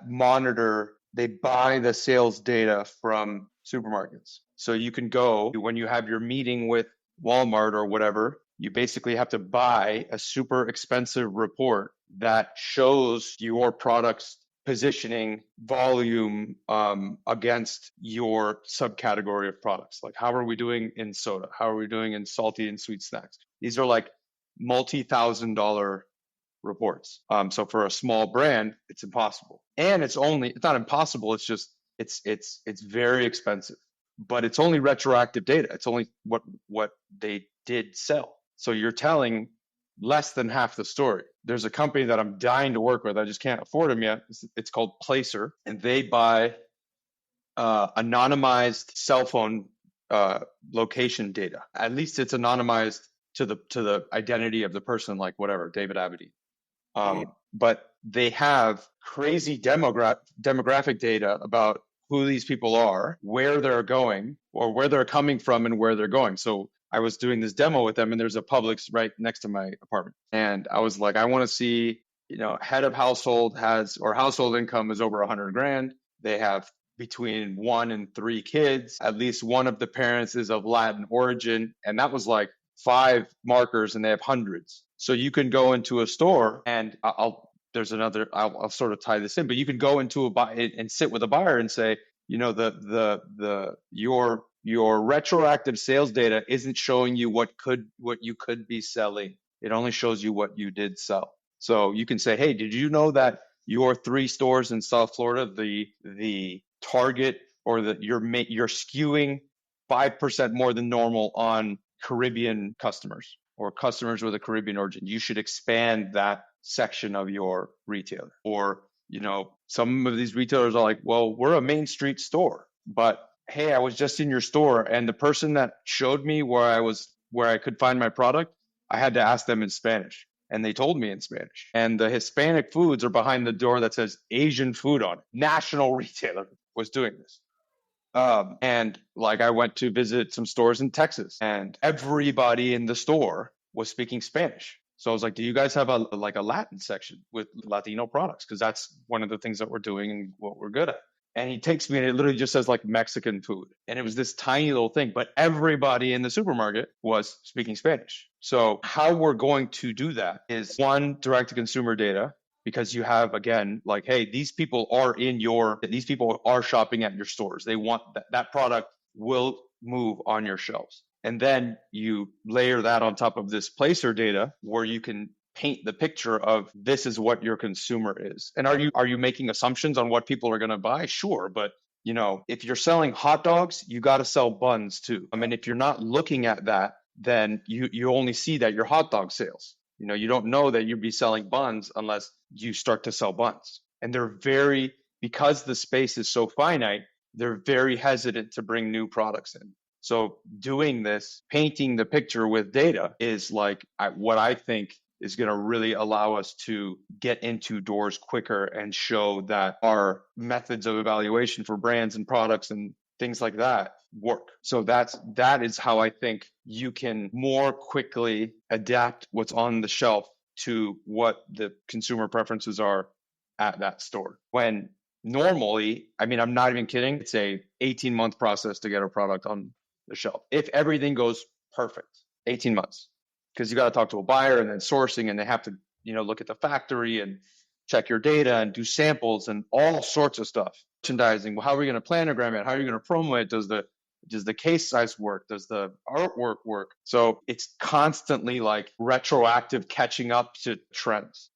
they buy the sales data from supermarkets. So you can go when you have your meeting with Walmart or whatever, you basically have to buy a super expensive report that shows your product's positioning volume against your subcategory of products. Like how are we doing in soda? How are we doing in salty and sweet snacks? These are like multi-$1,000 reports. So for a small brand, it's impossible. And it's not impossible. It's just, it's very expensive, but it's only retroactive data. It's only what they did sell. So you're telling less than half the story. There's a company that I'm dying to work with. I just can't afford them yet. It's called Placer, and they buy anonymized cell phone location data. At least it's anonymized to the identity of the person, like whatever, David Abadin. But they have crazy demographic data about who these people are, where they're going, or where they're coming from and where they're going. So I was doing this demo with them, and there's a Publix right next to my apartment. And I was like, I want to see, head of household household income is over 100 grand. They have between 1 and 3 kids. At least one of the parents is of Latin origin. And that was like 5 markers, and they have hundreds. So you can go into a store, and I'll sort of tie this in, but you can go into and sit with a buyer and say, your retroactive sales data isn't showing you what you could be selling. It only shows you what you did sell. So you can say, hey, did you know that your 3 stores in South Florida, the target or you're skewing 5% more than normal on Caribbean customers or customers with a Caribbean origin? You should expand that section of your retailer. Or, some of these retailers are like, well, we're a Main Street store, but hey, I was just in your store, and the person that showed me where I could find my product, I had to ask them in Spanish, and they told me in Spanish. And the Hispanic foods are behind the door that says Asian food on it. National retailer was doing this. And like I went to visit some stores in Texas, and everybody in the store was speaking Spanish. So I was like, do you guys have a Latin section with Latino products? Because that's one of the things that we're doing and what we're good at. And he takes me, and it literally just says like Mexican food. And it was this tiny little thing, but everybody in the supermarket was speaking Spanish. So how we're going to do that is, one, direct to consumer data, because you have, again, like, hey, these people are shopping at your stores. They want that product will move on your shelves. And then you layer that on top of this Placer data, where you can paint the picture of this is what your consumer is. And are you making assumptions on what people are going to buy? Sure. But if you're selling hot dogs, you got to sell buns too. I mean, if you're not looking at that, then you only see that your hot dog sales. You don't know that you'd be selling buns unless you start to sell buns. And because the space is so finite, they're very hesitant to bring new products in. So doing this, painting the picture with data is like what I think is going to really allow us to get into doors quicker and show that our methods of evaluation for brands and products and things like that work. So that is how I think you can more quickly adapt what's on the shelf to what the consumer preferences are at that store. When normally, I mean, I'm not even kidding, it's a 18-month process to get a product on the shelf. If everything goes perfect, 18 months. Because you got to talk to a buyer and then sourcing, and they have to, look at the factory and check your data and do samples and all sorts of stuff. Merchandising, well, how are we going to planogram it? How are you going to promo it? Does the case size work? Does the artwork work? So it's constantly like retroactive catching up to trends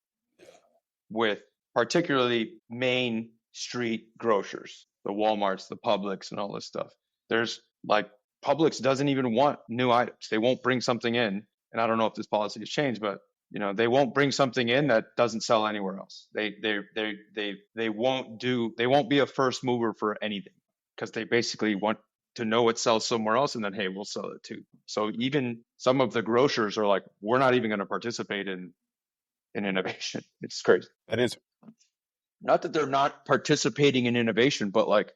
with particularly main street grocers, the Walmarts, the Publix, and all this stuff. There's like Publix doesn't even want new items. They won't bring something in, and I don't know if this policy has changed, but they won't bring something in that doesn't sell anywhere else. They won't be a first mover for anything because they basically want to know it sells somewhere else, and then hey, we'll sell it too. So even some of the grocers are like, we're not even going to participate in innovation. It's crazy. That is not that they're not participating in innovation, but like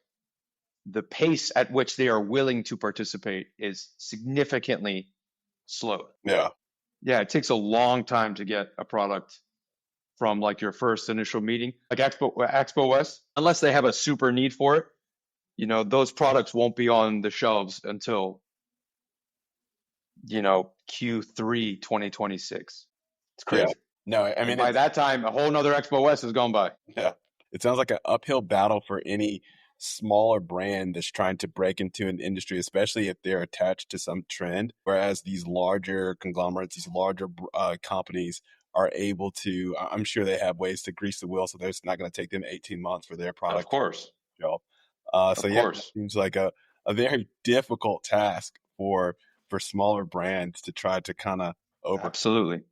the pace at which they are willing to participate is significantly slow. Yeah. Yeah, it takes a long time to get a product from like your first initial meeting, like Expo West, unless they have a super need for it. Those products won't be on the shelves until Q3 2026. It's crazy. Yeah. No, I mean, by that time, a whole nother Expo West has gone by. Yeah. It sounds like an uphill battle for any smaller brand that's trying to break into an industry, especially if they're attached to some trend. Whereas these larger conglomerates, these larger companies are able to, I'm sure they have ways to grease the wheel. So it's not going to take them 18 months for their product. Of course. So yeah, it seems like a very difficult task for smaller brands to try to kind of Absolutely.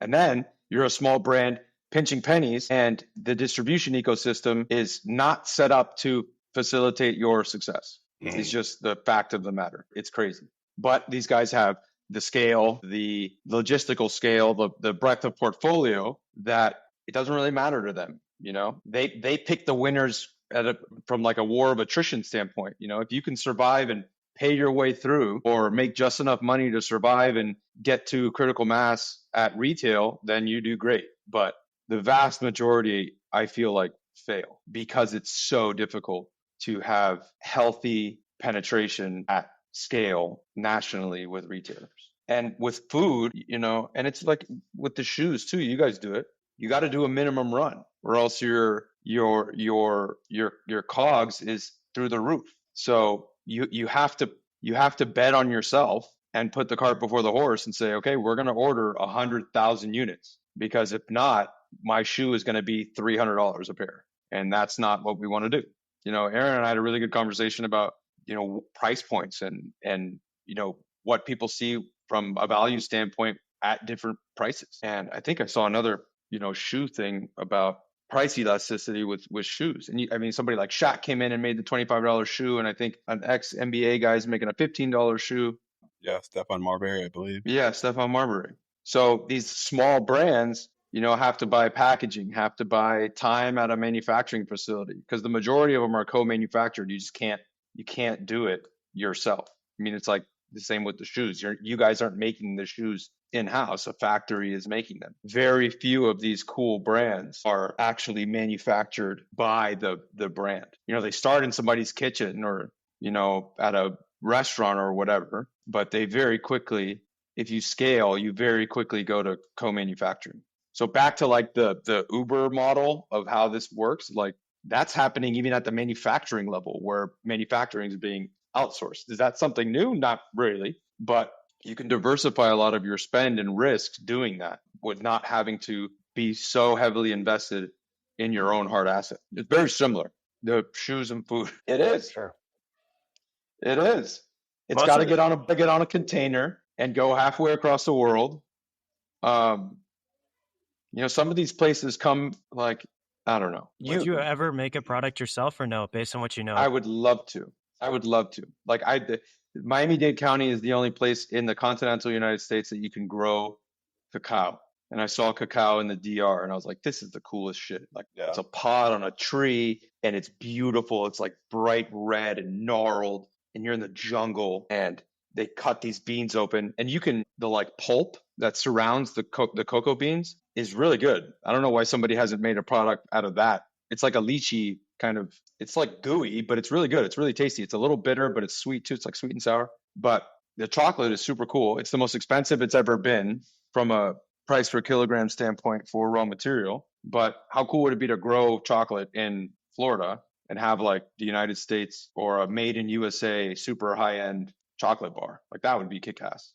And then you're a small brand pinching pennies, and the distribution ecosystem is not set up to facilitate your success. It's just the fact of the matter. It's crazy. But these guys have the scale, the logistical scale, the breadth of portfolio that it doesn't really matter to them. They pick the winners from like a war of attrition standpoint. If you can survive and pay your way through or make just enough money to survive and get to critical mass at retail, then you do great. But the vast majority, I feel like, fail because it's so difficult to have healthy penetration at scale nationally with retailers. And with food, and it's like with the shoes too, you guys do it. You got to do a minimum run or else your COGS is through the roof. So you have to bet on yourself and put the cart before the horse and say, okay, we're going to order 100,000 units, because if not, my shoe is going to be $300 a pair. And that's not what we want to do. Aaron and I had a really good conversation about, price points and what people see from a value standpoint at different prices. And I think I saw another, shoe thing about price elasticity with shoes. And somebody like Shaq came in and made the $25 shoe, and I think an ex-NBA guy is making a $15 shoe. Yeah, Stephon Marbury, I believe. Yeah, Stephon Marbury. So these small brands, have to buy packaging, have to buy time at a manufacturing facility, because the majority of them are co-manufactured. You can't do it yourself. It's like the same with the shoes. You guys aren't making the shoes in-house. A factory is making them. Very few of these cool brands are actually manufactured by the brand. They start in somebody's kitchen or, at a restaurant or whatever, but they very quickly, if you scale, you very quickly go to co-manufacturing. So back to like the Uber model of how this works, like that's happening even at the manufacturing level, where manufacturing is being outsourced. Is that something new? Not really, but you can diversify a lot of your spend and risk doing that with not having to be so heavily invested in your own hard asset. It's very similar. The shoes and food. It is. Sure. It is. It's got to get on a container and go halfway across the world. Some of these places come like, I don't know. Would you ever make a product yourself or no, based on what you know? I would love to. I would love to. Like Miami-Dade County is the only place in the continental United States that you can grow cacao. And I saw cacao in the DR and I was like, this is the coolest shit. Like it's a pod on a tree and it's beautiful. It's like bright red and gnarled and you're in the jungle and they cut these beans open and the like pulp that surrounds the cocoa beans is really good. I don't know why somebody hasn't made a product out of that. It's like a lychee kind of, it's like gooey, but it's really good. It's really tasty. It's a little bitter, but it's sweet too. It's like sweet and sour. But the chocolate is super cool. It's the most expensive it's ever been from a price per kilogram standpoint for raw material. But how cool would it be to grow chocolate in Florida and have like the United States or a made in USA super high end chocolate bar? Like that would be kick ass.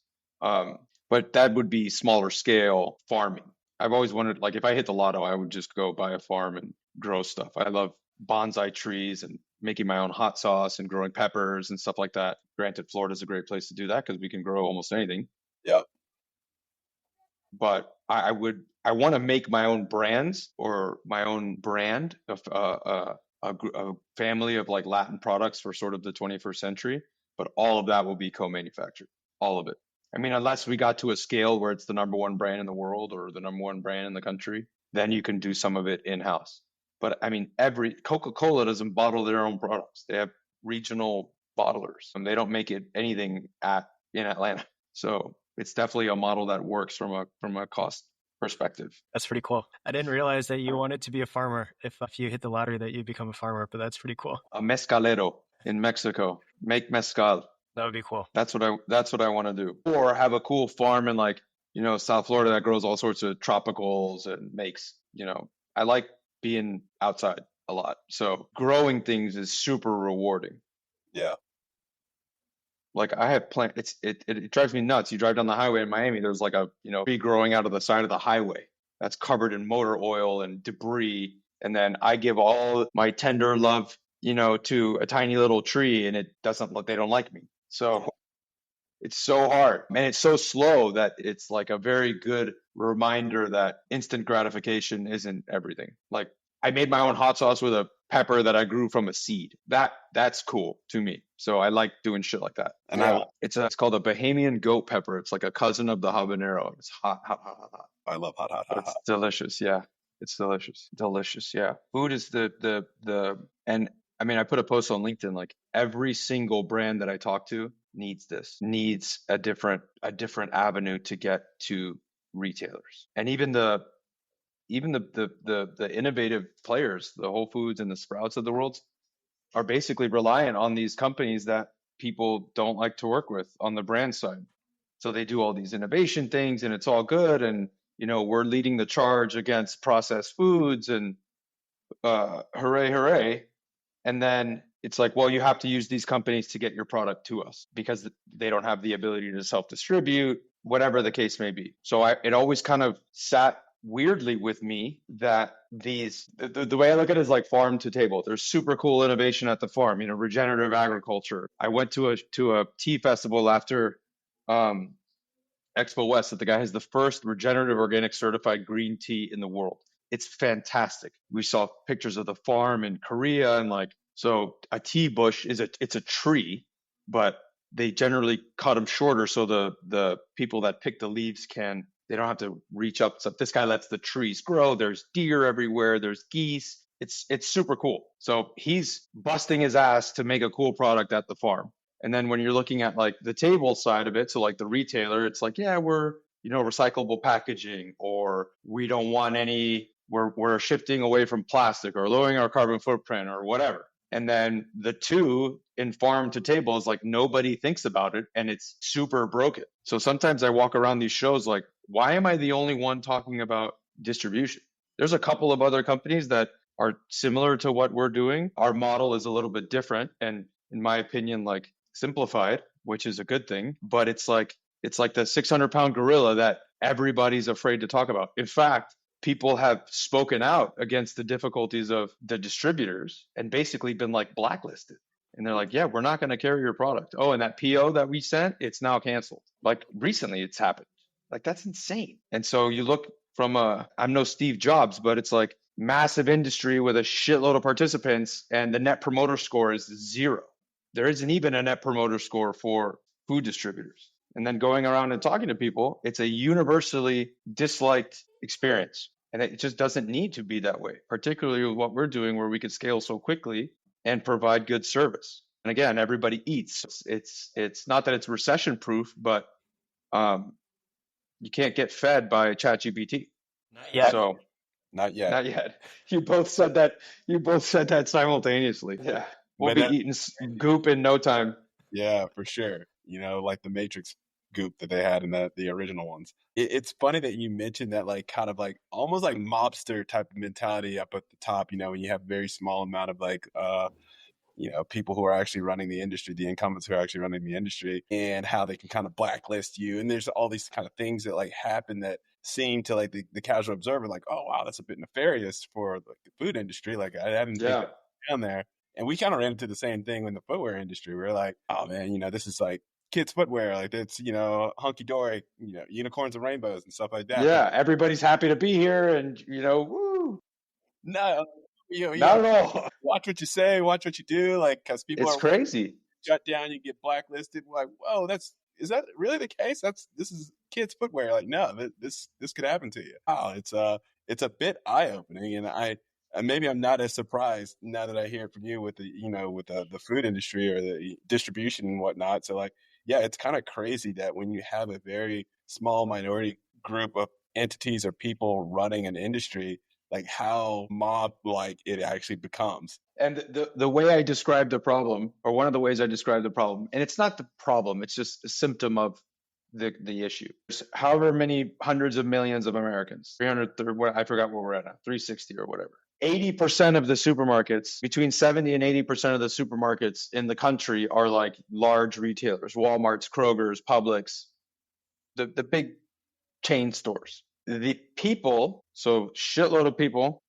But that would be smaller scale farming. I've always wondered, like, if I hit the lotto, I would just go buy a farm and grow stuff. I love bonsai trees and making my own hot sauce and growing peppers and stuff like that. Granted, Florida's a great place to do that because we can grow almost anything. Yeah. But I want to make my own brands or my own brand of a family of like Latin products for sort of the 21st century. But all of that will be co-manufactured, all of it. I mean, unless we got to a scale where it's the number one brand in the world or the number one brand in the country, then you can do some of it in-house. But I mean, Coca-Cola doesn't bottle their own products. They have regional bottlers and they don't make anything in Atlanta. So it's definitely a model that works from a cost perspective. That's pretty cool. I didn't realize that you wanted to be a farmer. If you hit the lottery, that you'd become a farmer, but that's pretty cool. A mezcalero in Mexico, make mezcal. That would be cool. That's what I want to do. Or have a cool farm in like, South Florida that grows all sorts of tropicals and makes, I like being outside a lot. So growing things is super rewarding. Yeah. Like I have it drives me nuts. You drive down the highway in Miami, there's like a, tree growing out of the side of the highway that's covered in motor oil and debris. And then I give all my tender love, to a tiny little tree and they don't like me. So it's so hard and it's so slow that it's like a very good reminder that instant gratification isn't everything. Like I made my own hot sauce with a pepper that I grew from a seed. That's cool to me. So I like doing shit like that. And it's called a Bahamian goat pepper. It's like a cousin of the habanero. It's hot. I love hot. It's delicious. Yeah. It's delicious. Delicious. Yeah. Food is and I mean, I put a post on LinkedIn, like every single brand that I talk to needs a different avenue to get to retailers. And even the innovative players, the Whole Foods and the Sprouts of the world are basically reliant on these companies that people don't like to work with on the brand side. So they do all these innovation things and it's all good. And, we're leading the charge against processed foods and hooray. And then it's like, well, you have to use these companies to get your product to us because they don't have the ability to self-distribute, whatever the case may be. So it always kind of sat weirdly with me that the way I look at it is like farm to table. There's super cool innovation at the farm, regenerative agriculture. I went to a tea festival after Expo West that the guy has the first regenerative organic certified green tea in the world. It's fantastic. We saw pictures of the farm in Korea and so a tea bush it's a tree, but they generally cut them shorter so the people that pick the leaves they don't have to reach up. So this guy lets the trees grow. There's deer everywhere. There's geese. It's super cool. So he's busting his ass to make a cool product at the farm. And then when you're looking at like the table side of it, so like the retailer, it's like, yeah, we're, recyclable packaging, or we don't want we're shifting away from plastic or lowering our carbon footprint or whatever. And then the two in farm to table is like nobody thinks about it and it's super broken. So sometimes I walk around these shows like, why am I the only one talking about distribution? There's a couple of other companies that are similar to what we're doing. Our model is a little bit different and in my opinion, like simplified, which is a good thing, but it's like the 600-pound gorilla that everybody's afraid to talk about. In fact, people have spoken out against the difficulties of the distributors and basically been like blacklisted. And they're like, yeah, we're not going to carry your product. Oh, and that PO that we sent, it's now canceled. Like recently it's happened. Like that's insane. And so you look from I'm no Steve Jobs, but it's like massive industry with a shitload of participants and the net promoter score is 0. There isn't even a net promoter score for food distributors. And then going around and talking to people, it's a universally disliked experience. And it just doesn't need to be that way, particularly with what we're doing where we can scale so quickly and provide good service. And again, everybody eats. It's not that it's recession proof, but you can't get fed by ChatGPT. Not yet. So Not yet. not yet. You both said that. You both said that simultaneously. Yeah, we'll be eating goop in no time. Yeah, for sure. Like the Matrix goop that they had in the original ones. It's funny that you mentioned that, like, kind of like almost like mobster type of mentality up at the top. When you have very small amount of like people who are actually running the industry, the incumbents who are actually running the industry, and how they can kind of blacklist you. And there's all these kind of things that like happen that seem to like the casual observer like, oh wow, that's a bit nefarious for like the food industry. Like I didn't think that down there. And we kind of ran into the same thing in the footwear industry. We're like, oh man, this is like kids footwear, like it's hunky dory, unicorns and rainbows and stuff like that. Yeah, everybody's happy to be here, and woo. No, not at all. Watch what you say, watch what you do, like because people it's crazy. Shut down, you get blacklisted. We're like, whoa, is that really the case? This is kids footwear. Like, no, this could happen to you. Wow, it's a bit eye opening, and maybe I'm not as surprised now that I hear from you with the food industry or the distribution and whatnot. So like, yeah, it's kind of crazy that when you have a very small minority group of entities or people running an industry, like how mob-like it actually becomes. And the way I describe the problem, or one of the ways I describe the problem, and it's not the problem, it's just a symptom of the issue. There's however many hundreds of millions of Americans, 300, I forgot what we're at now, 360 or whatever. 80% of the supermarkets, between 70 and 80% of the supermarkets in the country are like large retailers, Walmart's, Kroger's, Publix, the big chain stores. The people, so shitload of people,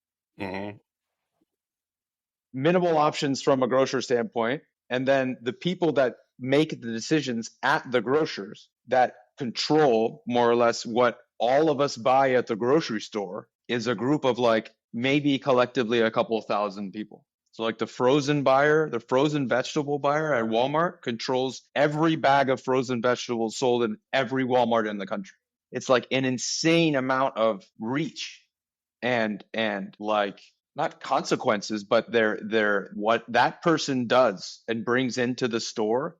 minimal options from a grocer standpoint, and then the people that make the decisions at the grocers that control more or less what all of us buy at the grocery store is a group of like maybe collectively a couple thousand people. So like the frozen buyer, the frozen vegetable buyer at Walmart controls every bag of frozen vegetables sold in every Walmart in the country. It's like an insane amount of reach and like not consequences, but they're what that person does and brings into the store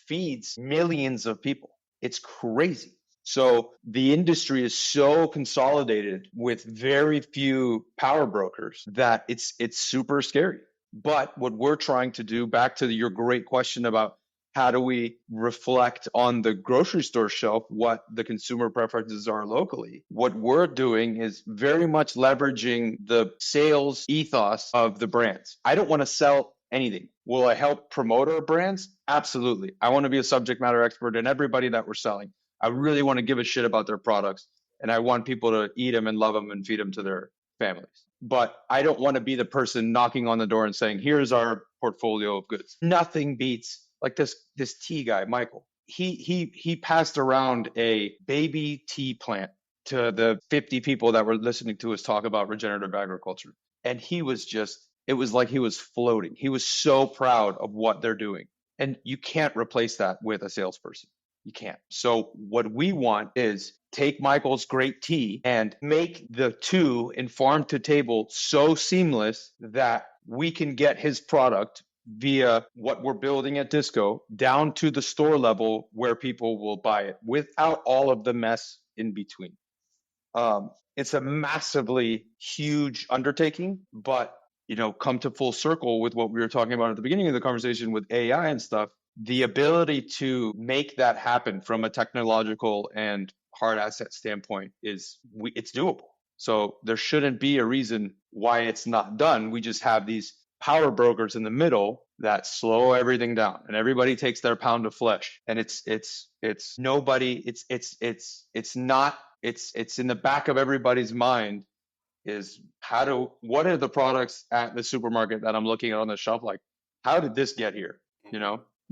feeds millions of people. It's crazy. So the industry is so consolidated with very few power brokers that it's super scary. But what we're trying to do, back to your great question about how do we reflect on the grocery store shelf what the consumer preferences are locally? What we're doing is very much leveraging the sales ethos of the brands. I don't want to sell anything. Will I help promote our brands? Absolutely. I want to be a subject matter expert in everybody that we're selling. I really want to give a shit about their products, and I want people to eat them and love them and feed them to their families. But I don't want to be the person knocking on the door and saying, here's our portfolio of goods. Nothing beats like this tea guy, Michael. He passed around a baby tea plant to the 50 people that were listening to us talk about regenerative agriculture. And it was like he was floating. He was so proud of what they're doing. And you can't replace that with a salesperson. You can't. So what we want is take Michael's great tea and make the two in farm to table so seamless that we can get his product via what we're building at DisCo down to the store level where people will buy it without all of the mess in between. It's a massively huge undertaking, but come to full circle with what we were talking about at the beginning of the conversation with AI and stuff, the ability to make that happen from a technological and hard asset standpoint it's doable. So there shouldn't be a reason why it's not done. We just have these power brokers in the middle that slow everything down, and everybody takes their pound of flesh. And it's in the back of everybody's mind is what are the products at the supermarket that I'm looking at on the shelf? Like, how did this get here?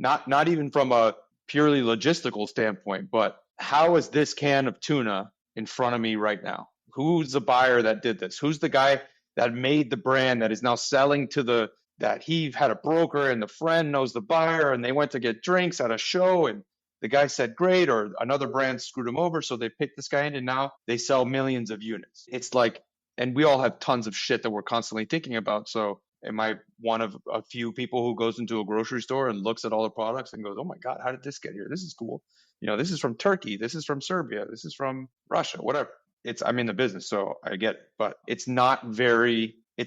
Not even from a purely logistical standpoint, but how is this can of tuna in front of me right now? Who's the buyer that did this? Who's the guy that made the brand that is now selling to the that he had a broker and the friend knows the buyer and they went to get drinks at a show and the guy said great, or another brand screwed him over. So they picked this guy in and now they sell millions of units. It's like, and we all have tons of shit that we're constantly thinking about. So am I one of a few people who goes into a grocery store and looks at all the products and goes, oh my God, how did this get here? This is cool. This is from Turkey. This is from Serbia. This is from Russia, whatever. I'm in the business, so I get it, but it's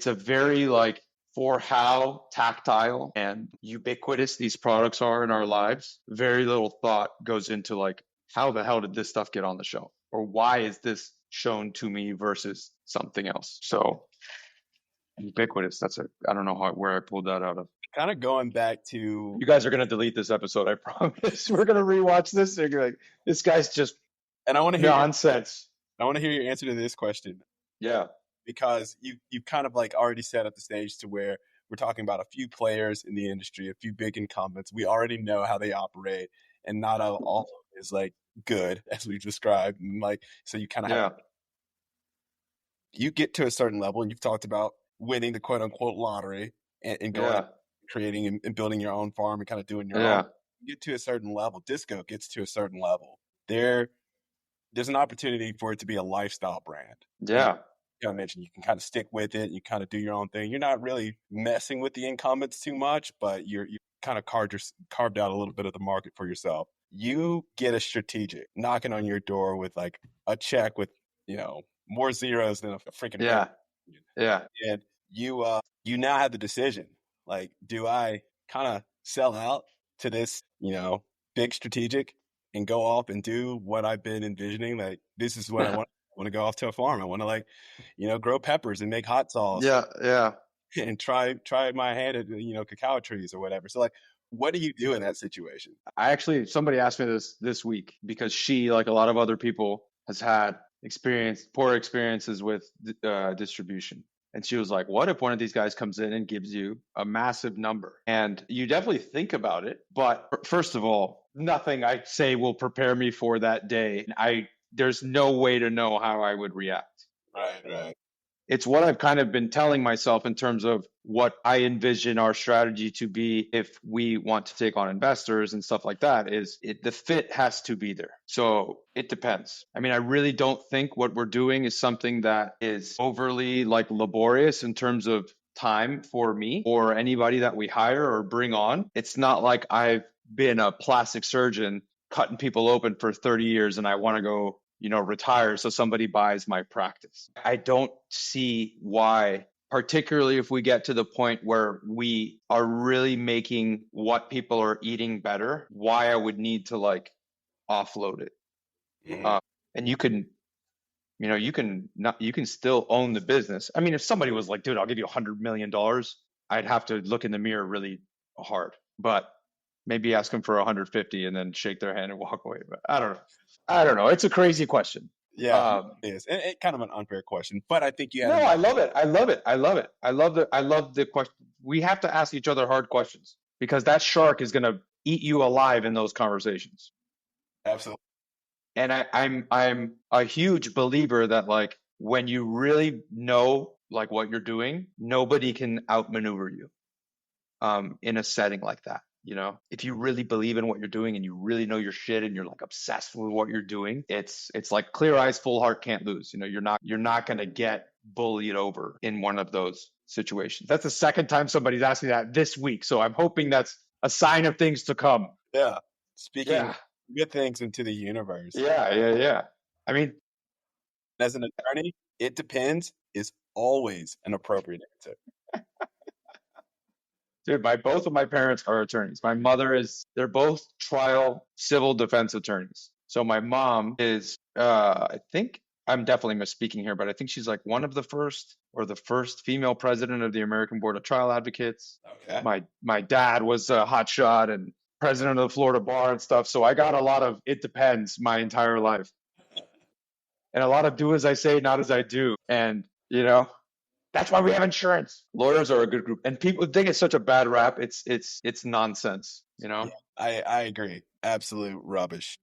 a very like, for how tactile and ubiquitous these products are in our lives, very little thought goes into like, how the hell did this stuff get on the shelf? Or why is this shown to me versus something else? So ubiquitous, I don't know where I pulled that out of. Kind of going back to, you guys are going to delete this episode, I promise. We're going to rewatch this and you're like, this guy's just and I want to hear nonsense. I want to hear your answer to this question. Yeah. Because you kind of like already set up the stage to where we're talking about a few players in the industry, a few big incumbents. We already know how they operate, and not all of it is like good as we've described. And like, so you kind of have, you get to a certain level, and you've talked about winning the quote unquote lottery and going creating and building your own farm and kind of doing your own. You get to a certain level. DisCo gets to a certain level. There's an opportunity for it to be a lifestyle brand. Yeah. I mentioned you can kind of stick with it. You kind of do your own thing. You're not really messing with the incumbents too much, but you kind of carved out a little bit of the market for yourself. You get a strategic knocking on your door with like a check with more zeros than a freaking and you now have the decision, like, do I kind of sell out to this big strategic and go off and do what I've been envisioning? Like, this is what I want. I want to go off to a farm. I want to grow peppers and make hot sauce. Yeah. And try my hand at, cacao trees or whatever. So like, what do you do in that situation? Somebody asked me this week because she, like a lot of other people, has had poor experiences with distribution. And she was like, what if one of these guys comes in and gives you a massive number? And you definitely think about it. But first of all, nothing I say will prepare me for that day. There's no way to know how I would react. Right. It's what I've kind of been telling myself in terms of what I envision our strategy to be if we want to take on investors and stuff like that. The fit has to be there. So it depends. I mean, I really don't think what we're doing is something that is overly like laborious in terms of time for me or anybody that we hire or bring on. It's not like I've been a plastic surgeon cutting people open for 30 years and I want to go retire so somebody buys my practice. I don't see why, particularly if we get to the point where we are really making what people are eating better, why I would need to like offload it. And you can still own the business. I mean, if somebody was like, dude, I'll give you $100 million, I'd have to look in the mirror really hard, but maybe ask them for 150 and then shake their hand and walk away. But I don't know. It's a crazy question. Yeah, it is. And kind of an unfair question, but I think you have. No, I love it. I love the question. We have to ask each other hard questions because that shark is going to eat you alive in those conversations. Absolutely. And I'm a huge believer that like when you really know like what you're doing, nobody can outmaneuver you in a setting like that. If you really believe in what you're doing and you really know your shit and you're like obsessed with what you're doing, it's like clear eyes, full heart, can't lose. You're not going to get bullied over in one of those situations. That's the second time somebody's asked me that this week. So I'm hoping that's a sign of things to come. Yeah. Speaking good things into the universe. Yeah. I mean, as an attorney, it depends is always an appropriate answer. Dude, both of my parents are attorneys. My mother they're both trial civil defense attorneys. So my mom is, I think I'm definitely misspeaking here, but I think she's like one of the first or the first female president of the American Board of Trial Advocates. Okay. My dad was a hotshot and president of the Florida Bar and stuff. So I got a lot of it depends my entire life. And a lot of do as I say, not as I do. And, that's why we have insurance. Lawyers are a good group, and people think it's such a bad rap. It's nonsense. Yeah, I agree. Absolute rubbish.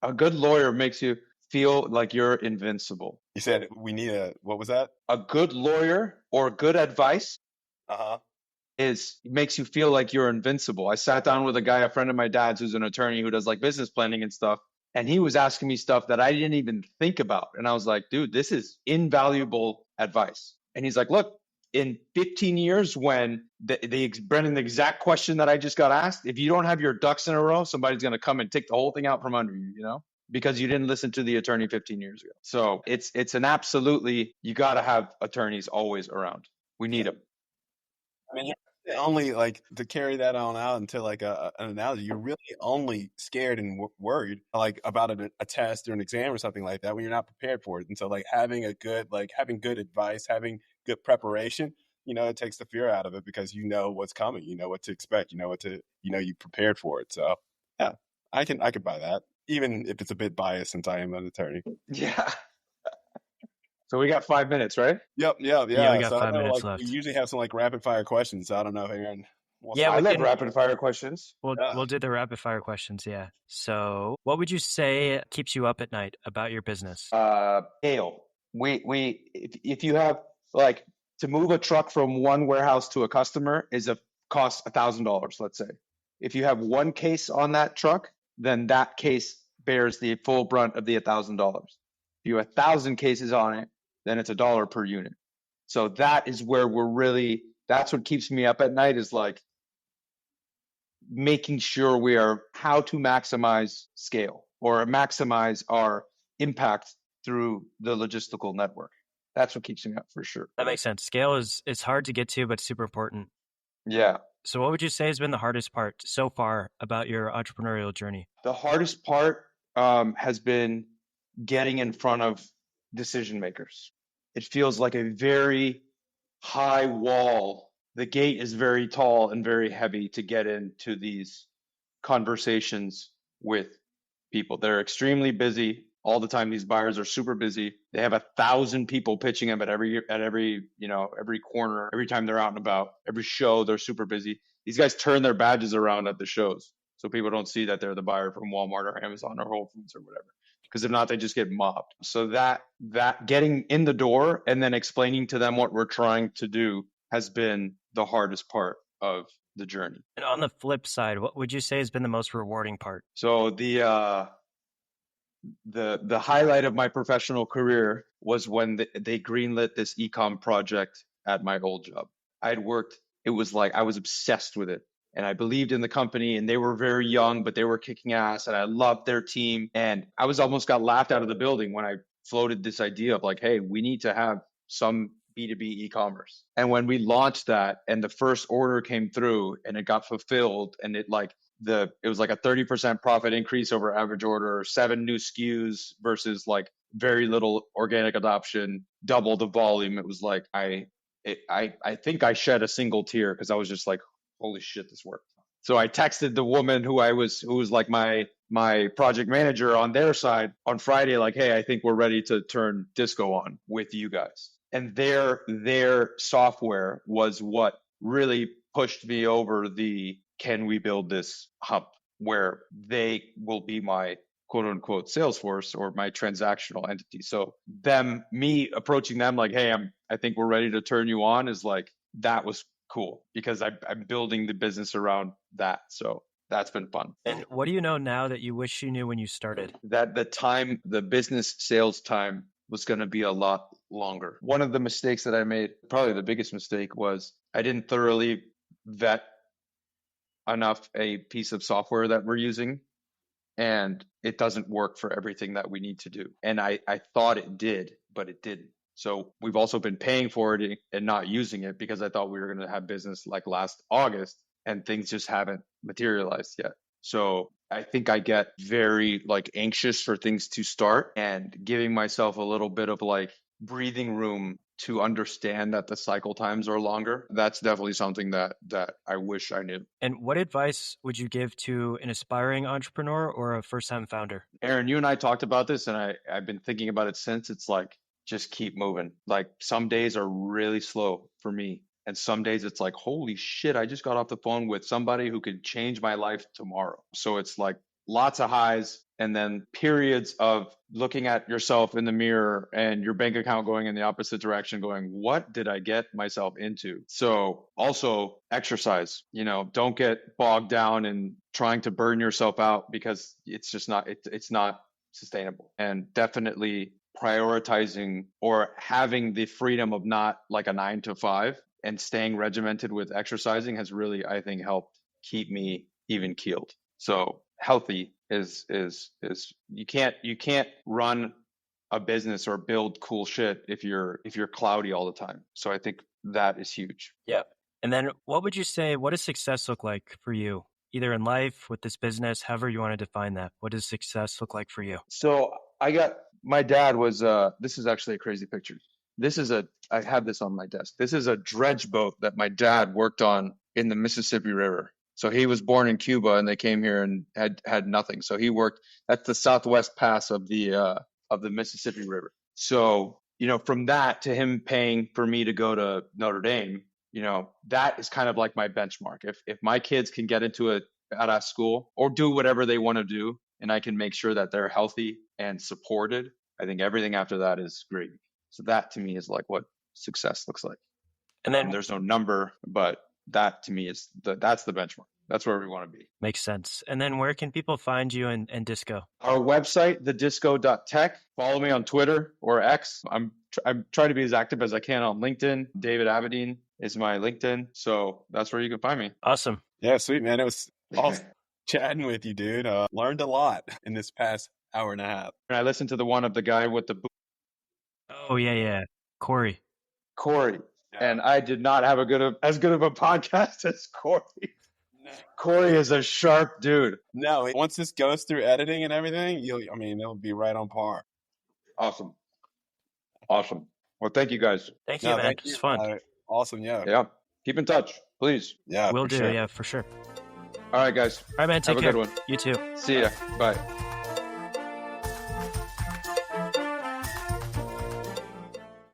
A good lawyer makes you feel like you're invincible. You said we need what was that? A good lawyer or good advice is it makes you feel like you're invincible. I sat down with a friend of my dad's who's an attorney who does like business planning and stuff. And he was asking me stuff that I didn't even think about. And I was like, dude, this is invaluable advice. And he's like, look, in 15 years, when Brendan, the exact question that I just got asked, if you don't have your ducks in a row, somebody's going to come and take the whole thing out from under you, because you didn't listen to the attorney 15 years ago. So it's an absolutely, you got to have attorneys always around. We need them. I mean, only like to carry that on out into like an analogy, you're really only scared and worried like about a test or an exam or something like that when you're not prepared for it. And so like having good advice, having good preparation, it takes the fear out of it because you know what's coming, you know what to expect, you prepared for it. So yeah, I can buy that, even if it's a bit biased since I am an attorney. Yeah. So we got 5 minutes, right? Yep. Yeah, we got so 5 minutes like, left. we usually have some like rapid fire questions. So I don't know, Aaron. Yeah, I love rapid fire questions. We'll do the rapid fire questions. Yeah. So what would you say keeps you up at night about your business? Scale. If you have like to move a truck from one warehouse to a customer costs $1,000, let's say. If you have one case on that truck, then that case bears the full brunt of the $1,000. If you have 1,000 cases on it, then it's $1 per unit. So that is where that's what keeps me up at night, is like making sure how to maximize scale or maximize our impact through the logistical network. That's what keeps me up for sure. That makes sense. Scale it's hard to get to, but super important. Yeah. So what would you say has been the hardest part so far about your entrepreneurial journey? The hardest part has been getting in front of decision makers. It feels like a very high wall. The gate is very tall and very heavy to get into these conversations with people. They're extremely busy all the time. These buyers are super busy. They have 1,000 people pitching them at every corner, every time they're out and about, every show. They're super busy. These guys turn their badges around at the shows so people don't see that they're the buyer from Walmart or Amazon or Whole Foods or whatever. Because if not, they just get mobbed. So that getting in the door and then explaining to them what we're trying to do has been the hardest part of the journey. And on the flip side, what would you say has been the most rewarding part? So the highlight of my professional career was when they greenlit this e-com project at my old job. It was like I was obsessed with it. And I believed in the company, and they were very young, but they were kicking ass, and I loved their team. And I almost got laughed out of the building when I floated this idea of like, hey, we need to have some B2B e-commerce. And when we launched that and the first order came through and it got fulfilled, and it was like a 30% profit increase over average order, 7 new SKUs versus like very little organic adoption, double the volume. It was like, I think I shed a single tear because I was just like, holy shit, this worked. So I texted the woman who was like my project manager on their side on Friday, like, hey, I think we're ready to turn DisCo on with you guys. And their software was what really pushed me over the can we build this hump where they will be my quote unquote Salesforce or my transactional entity. So me approaching them like, hey, I think we're ready to turn you on is like, that was cool because I'm building the business around that. So that's been fun. And what do you know now that you wish you knew when you started? That the business sales time was going to be a lot longer. One of the mistakes that I made, probably the biggest mistake, was I didn't thoroughly vet enough a piece of software that we're using, and it doesn't work for everything that we need to do. And I thought it did, but it didn't. So we've also been paying for it and not using it because I thought we were going to have business like last August, and things just haven't materialized yet. So I think I get very like anxious for things to start, and giving myself a little bit of like breathing room to understand that the cycle times are longer. That's definitely something that I wish I knew. And what advice would you give to an aspiring entrepreneur or a first-time founder? Aaron, you and I talked about this, and I've been thinking about it since. It's like, just keep moving. Like some days are really slow for me. And some days it's like, holy shit, I just got off the phone with somebody who could change my life tomorrow. So it's like lots of highs, and then periods of looking at yourself in the mirror and your bank account going in the opposite direction, going, what did I get myself into? So also exercise, don't get bogged down in trying to burn yourself out, because it's just not, it's not sustainable. And definitely prioritizing or having the freedom of not like a 9 to 5 and staying regimented with exercising has really, I think, helped keep me even keeled. So healthy is you can't run a business or build cool shit if you're cloudy all the time. So I think that is huge. Yeah. And then what would you say, what does success look like for you? Either in life, with this business, however you want to define that. What does success look like for you? So my dad was, this is actually a crazy picture. I have this on my desk. This is a dredge boat that my dad worked on in the Mississippi River. So he was born in Cuba and they came here and had nothing. So he worked, that's the southwest pass of the Mississippi River. So, from that to him paying for me to go to Notre Dame, that is kind of like my benchmark. If my kids can get into a badass school or do whatever they want to do, and I can make sure that they're healthy and supported, I think everything after that is great. So that to me is like what success looks like. And then there's no number, but that to me is that's the benchmark. That's where we want to be. Makes sense. And then where can people find you and DisCo? Our website, thedisco.tech. Follow me on Twitter or X. I'm trying to be as active as I can on LinkedIn. David Abadin is my LinkedIn. So that's where you can find me. Awesome. Yeah, sweet, man. It was awesome chatting with you, dude. Learned a lot in this past hour and a half. And I listened to the one of the guy with the Oh, yeah. Corey. Yeah. And I did not have as good of a podcast as Corey. No. Corey is a sharp dude. No, once this goes through editing and everything, it'll be right on par. Awesome. Well, thank you guys. Thank you, man. It's fun. Awesome, yeah. Yeah. Keep in touch, please. Yeah, Will do. Sure. Yeah, for sure. All right, guys. All right, man. Take care. Have a good one. You too. See ya. Bye.